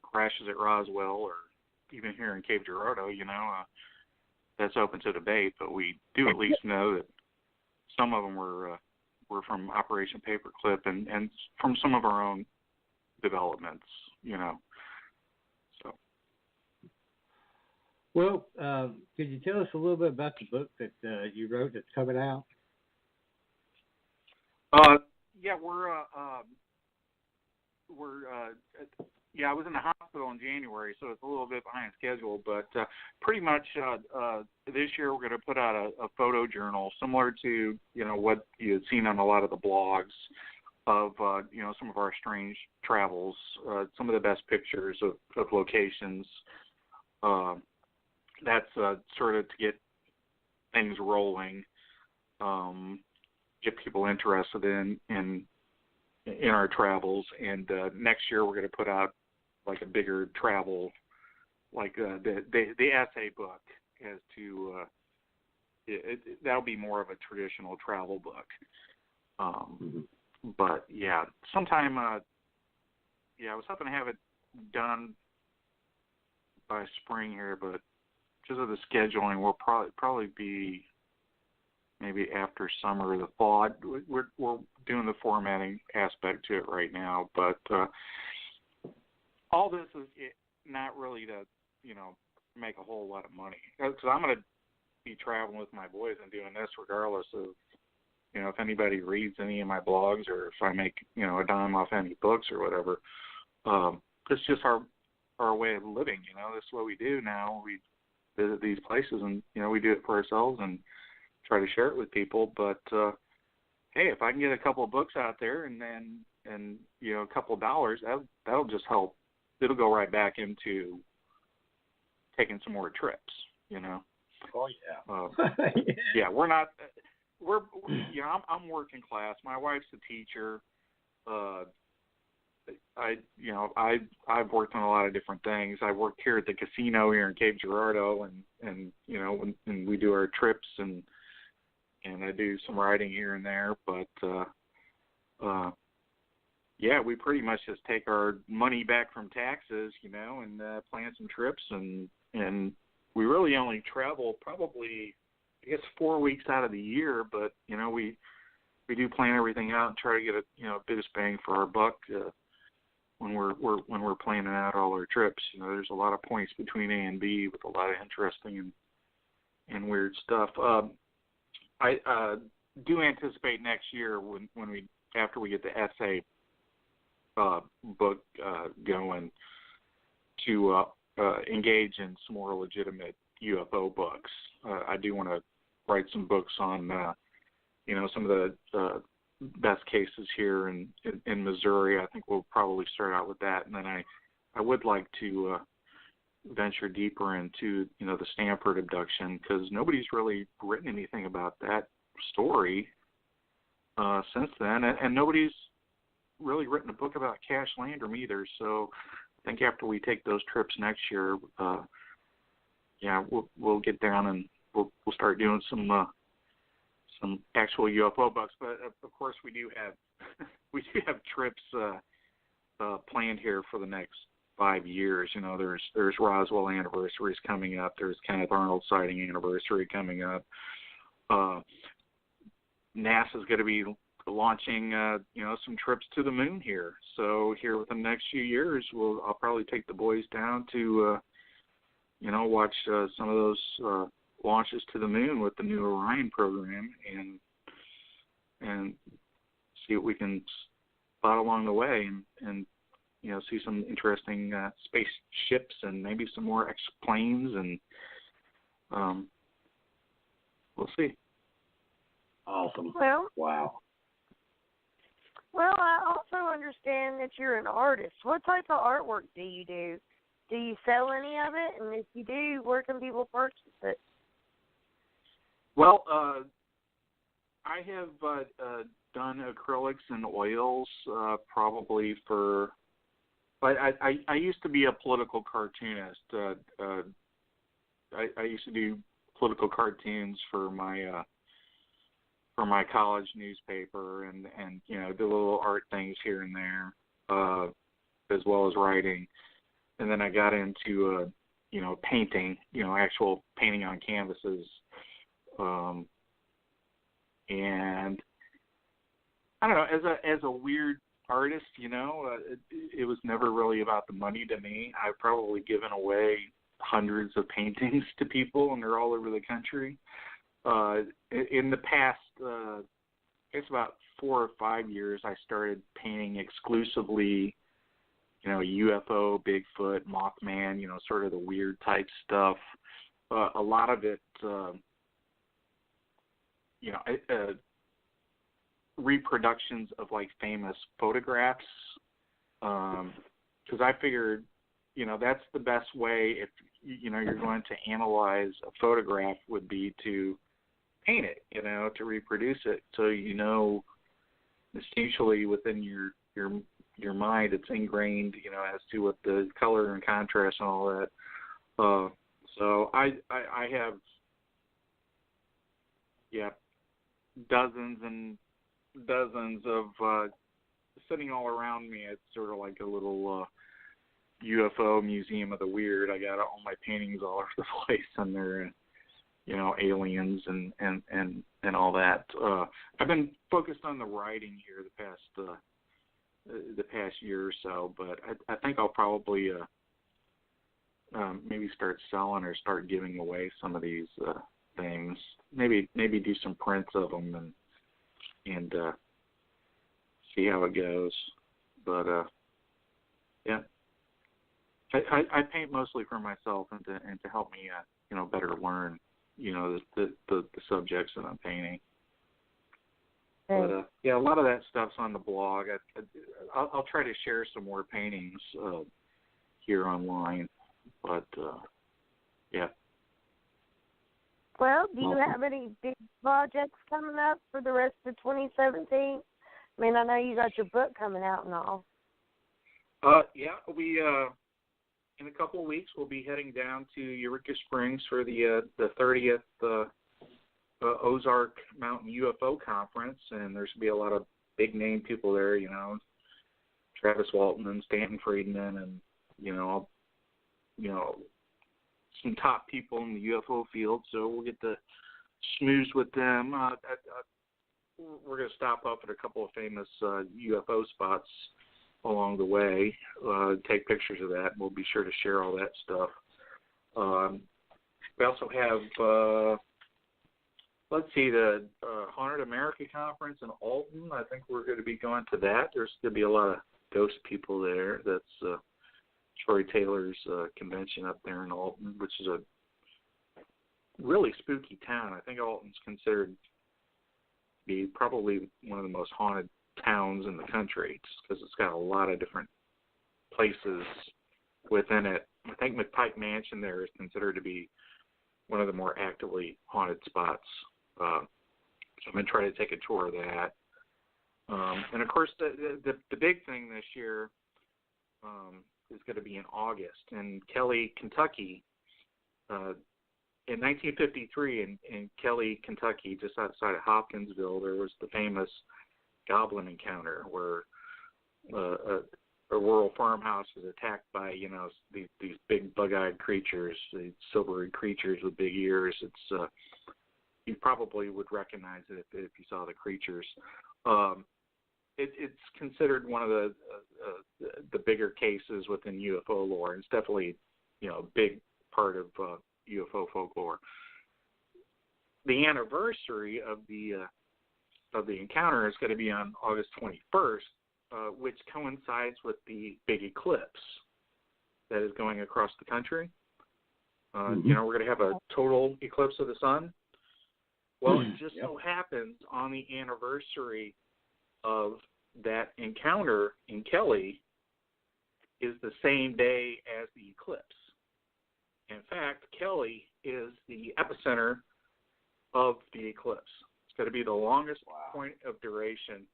crashes at Roswell or even here in Cape Girardeau, that's open to debate. But we do at least know that some of them were from Operation Paperclip and from some of our own developments, So. Well, could you tell us a little bit about the book that you wrote that's coming out? Yeah, I was in the hospital in January, so it's a little bit behind schedule. But pretty much this year we're going to put out a photo journal similar to what you had seen on a lot of the blogs of some of our strange travels, some of the best pictures of locations. That's sort of to get things rolling, get people interested in our travels. And next year we're going to put out like a bigger travel, like the essay book as to that'll be more of a traditional travel book. But yeah, sometime I was hoping to have it done by spring here, but because of the scheduling, we'll probably be maybe after summer or the fall. We're doing the formatting aspect to it right now, but all this is not really to make a whole lot of money, because I'm going to be traveling with my boys and doing this regardless of if anybody reads any of my blogs or if I make a dime off any books or whatever. It's just our way of living. This is what we do now. We visit these places and we do it for ourselves and try to share it with people. But hey, if I can get a couple of books out there and a couple of dollars, that'll just help. It'll go right back into taking some more trips. Oh yeah. Yeah, we're not. I'm working class. My wife's a teacher. I've worked on a lot of different things. I worked here at the casino here in Cape Girardeau, and we do our trips and I do some writing here and there. But we pretty much just take our money back from taxes, and plan some trips, and we really only travel probably, I guess, 4 weeks out of the year. But we do plan everything out and try to get a biggest bang for our buck. When we're planning out all our trips, there's a lot of points between A and B with a lot of interesting and weird stuff. I do anticipate next year after we get the essay book going to engage in some more legitimate UFO books. I do want to write some books on some of the best cases here in Missouri. I think we'll probably start out with that, and then I would like to venture deeper into the Stanford abduction, because nobody's really written anything about that story since then, and nobody's really written a book about Cash Landrum either. So I think after we take those trips next year, we'll get down and we'll start doing some actual UFO books. But of course, we do have trips planned here for the next 5 years. There's Roswell anniversaries coming up. There's Kenneth Arnold sighting anniversary coming up. NASA's going to be launching some trips to the moon here. So here within the next few years, I'll probably take the boys down to watch some of those launches to the moon with the new Orion program, and see what we can spot along the way, and see some interesting spaceships and maybe some more X-planes, and we'll see. Awesome. Well, wow. Well, I also understand that you're an artist. What type of artwork do you do? Do you sell any of it? And if you do, where can people purchase it? Well, I have done acrylics and oils probably for I used to be a political cartoonist. I used to do political cartoons for my college newspaper, and do little art things here and there, as well as writing. And then I got into painting, actual painting on canvases, and I don't know, as a weird artist, it was never really about the money to me. I've probably given away hundreds of paintings to people, and they're all over the country. In the past, I guess about 4 or 5 years, I started painting exclusively, UFO, Bigfoot, Mothman, sort of the weird type stuff. A lot of it, reproductions of like famous photographs, because I figured, that's the best way if you're going to analyze a photograph would be to paint it, to reproduce it, so instinctually within your mind it's ingrained, as to what the color and contrast and all that. So I have dozens and dozens of sitting all around me. It's sort of like a little UFO museum of the weird. I got all my paintings all over the place, and they're aliens and all that. I've been focused on the writing here the past year or so, but I think I'll probably maybe start selling or start giving away some of these things. Maybe do some prints of them and see how it goes. But I paint mostly for myself and to help me better learn the subjects that I'm painting. But a lot of that stuff's on the blog. I'll try to share some more paintings here online. But Well, do you have any big projects coming up for the rest of 2017? I mean, I know you got your book coming out and all. We in a couple of weeks we'll be heading down to Eureka Springs for the 30th Ozark Mountain UFO Conference, and there's going to be a lot of big name people there, Travis Walton and Stanton Friedman, and some top people in the UFO field. So we'll get to schmooze with them. We're going to stop up at a couple of famous UFO spots along the way, take pictures of that, and we'll be sure to share all that stuff. We also have the Haunted America Conference in Alton. I think we're going to be going to that. There's going to be a lot of ghost people there. That's Troy Taylor's convention up there in Alton, which is a really spooky town. I think Alton's considered to be probably one of the most haunted towns in the country, just because it's got a lot of different places within it. I think McPike Mansion there is considered to be one of the more actively haunted spots. So I'm going to try to take a tour of that. And, of course, the big thing this year is going to be in August. In Kelly, Kentucky, in 1953 in Kelly, Kentucky, just outside of Hopkinsville, there was the famous goblin encounter where a rural farmhouse was attacked by, these big bug-eyed creatures, these silvery creatures with big ears. It's you probably would recognize it if you saw the creatures. It's considered one of the bigger cases within UFO lore. It's definitely, a big part of UFO folklore. The anniversary of the encounter is going to be on August 21st, which coincides with the big eclipse that is going across the country. We're going to have a total eclipse of the sun. Well, it just so happens on the anniversary of that encounter in Kelly is the same day as the eclipse. In fact, Kelly is the epicenter of the eclipse. It's going to be the longest point of duration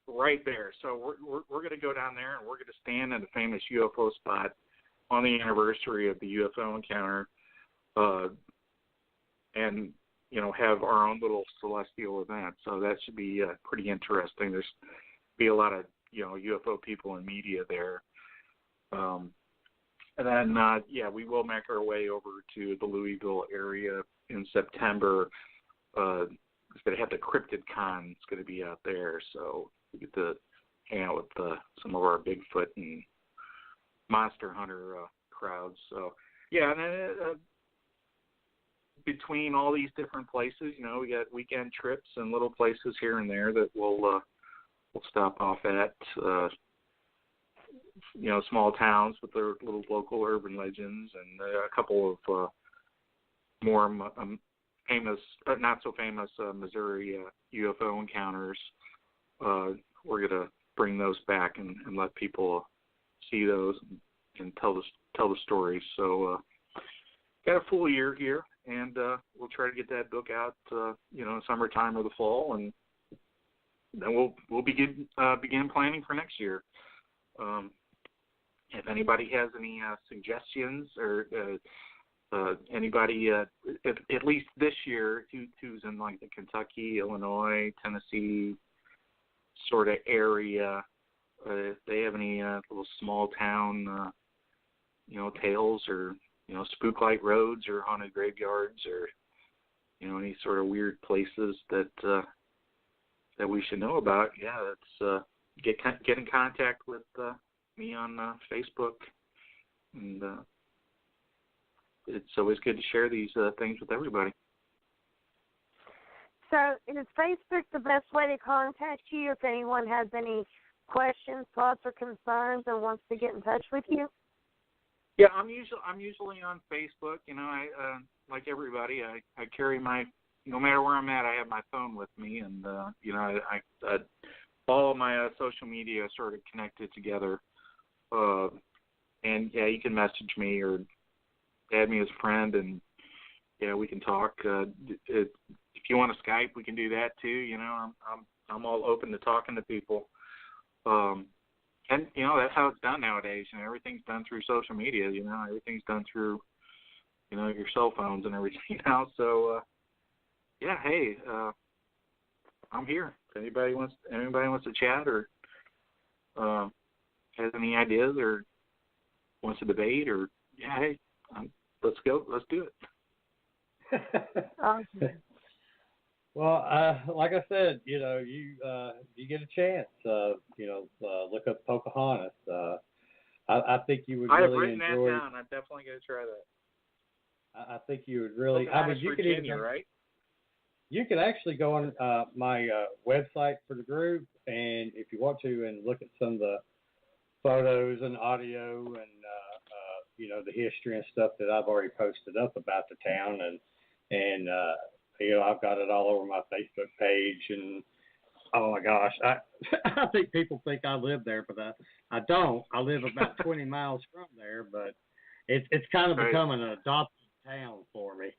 right there. So we're going to go down there, and we're going to stand at a famous UFO spot on the anniversary of the UFO encounter, and have our own little celestial event. So that should be pretty interesting. There's be a lot of UFO people and media there. And then we will make our way over to the Louisville area in September. It's going to have the Cryptid Con. It's going to be out there, so we get to hang out with some of our Bigfoot and Monster Hunter crowds. So and then between all these different places, we got weekend trips and little places here and there that we'll stop off at. Small towns with their little local urban legends, and a couple of more famous, not so famous Missouri UFO encounters. We're going to bring those back and let people see those and tell the stories. So got a full year here, and we'll try to get that book out, summertime or the fall, and then we'll begin planning for next year. If anybody has any suggestions or anybody, at least this year, who's in like the Kentucky, Illinois, Tennessee sort of area, if they have any little small town, tales or spook light roads or haunted graveyards or any sort of weird places that we should know about, let's get in contact with me on Facebook, and it's always good to share these things with everybody. So is Facebook the best way to contact you if anyone has any questions, thoughts, or concerns and wants to get in touch with you? Yeah, I'm usually on Facebook. I like everybody. I carry no matter where I'm at, I have my phone with me, and I all of my social media are sort of connected together. And you can message me or add me as a friend, and we can talk. If you want to Skype, we can do that too. I'm all open to talking to people. And that's how it's done nowadays. Everything's done through social media. Everything's done through your cell phones and everything now. So hey, I'm here. If anybody wants to chat or has any ideas or wants to debate, or hey, let's go, let's do it. Awesome. Well, like I said, you get a chance, look up Pocahontas. I think you would really enjoy. I have written that down. I'm definitely going to try that. I think you would really. Pocahontas, you Virginia, could even, right? You could actually go on my website for the group, and if you want to, and look at some of the photos and audio and the history and stuff that I've already posted up about the town, and I've got it all over my Facebook page, and oh my gosh, I think people think I live there, but I don't. I live about 20 miles from there, but it's kind of become an adopted town for me.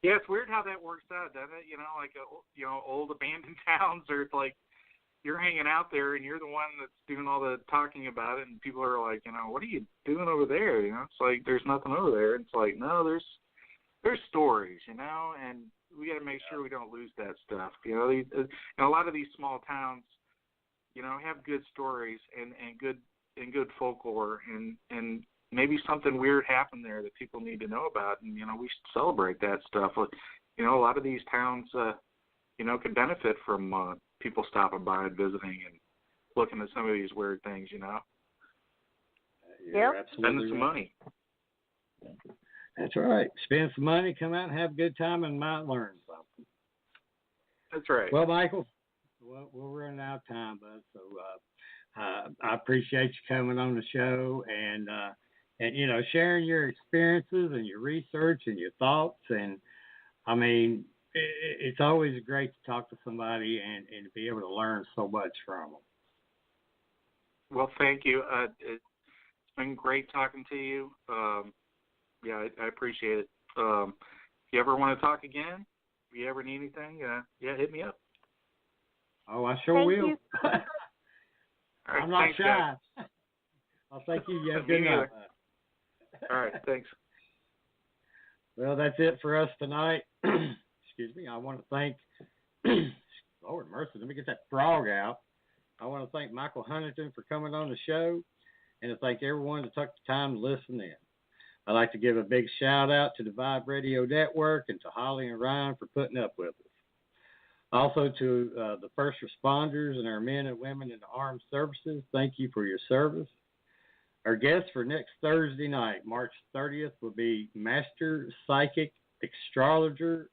Yeah, it's weird how that works out, doesn't it? Like old abandoned towns, or it's like you're hanging out there and you're the one that's doing all the talking about it, and people are like, what are you doing over there? It's like there's nothing over there. It's like, no, there's stories, and we got to make sure we don't lose that stuff. And a lot of these small towns, have good stories and good folklore, and maybe something weird happened there that people need to know about, and we should celebrate that stuff. A lot of these towns, could benefit from people stopping by and visiting and looking at some of these weird things. Yep. Spending some money. That's right. Spend some money, come out and have a good time, and might learn something. That's right. Well, Michael, we're running out of time, bud. So I appreciate you coming on the show and sharing your experiences and your research and your thoughts. And I mean, it's always great to talk to somebody and to be able to learn so much from them. Well, thank you. It's been great talking to you. I appreciate it. If you ever want to talk again, if you ever need anything, hit me up. Oh, I sure Thank will. you. I'm not thanks, shy. guys. I'll thank you. You have a Me good night. neither. All right, thanks. Well, that's it for us tonight. Excuse me. I want to thank, Lord mercy, let me get that frog out. I want to thank Michael Huntington for coming on the show and to thank everyone that took the time to listen in. I'd like to give a big shout out to the Vibe Radio Network and to Holly and Ryan for putting up with us. Also to the first responders and our men and women in the armed services, thank you for your service. Our guest for next Thursday night, March 30th, will be Master Psychic Astrologer,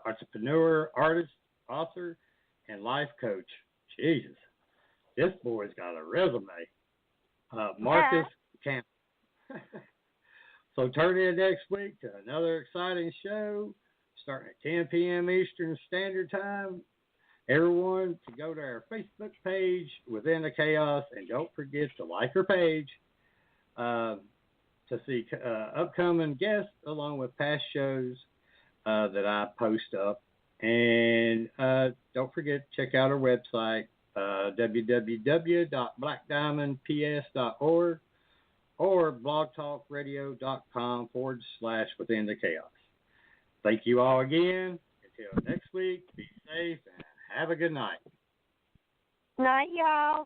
Entrepreneur, Artist, Author, and Life Coach. Jesus, this boy's got a resume. Marcus Camp. So turn in next week to another exciting show starting at 10 p.m. Eastern Standard Time. Everyone to go to our Facebook page, Within the Chaos, and don't forget to like our page to see upcoming guests along with past shows that I post up. And don't forget to check out our website, www.blackdiamondps.org or blogtalkradio.com/Within the Chaos. Thank you all again. Until next week, be safe and have a good night. Night, y'all.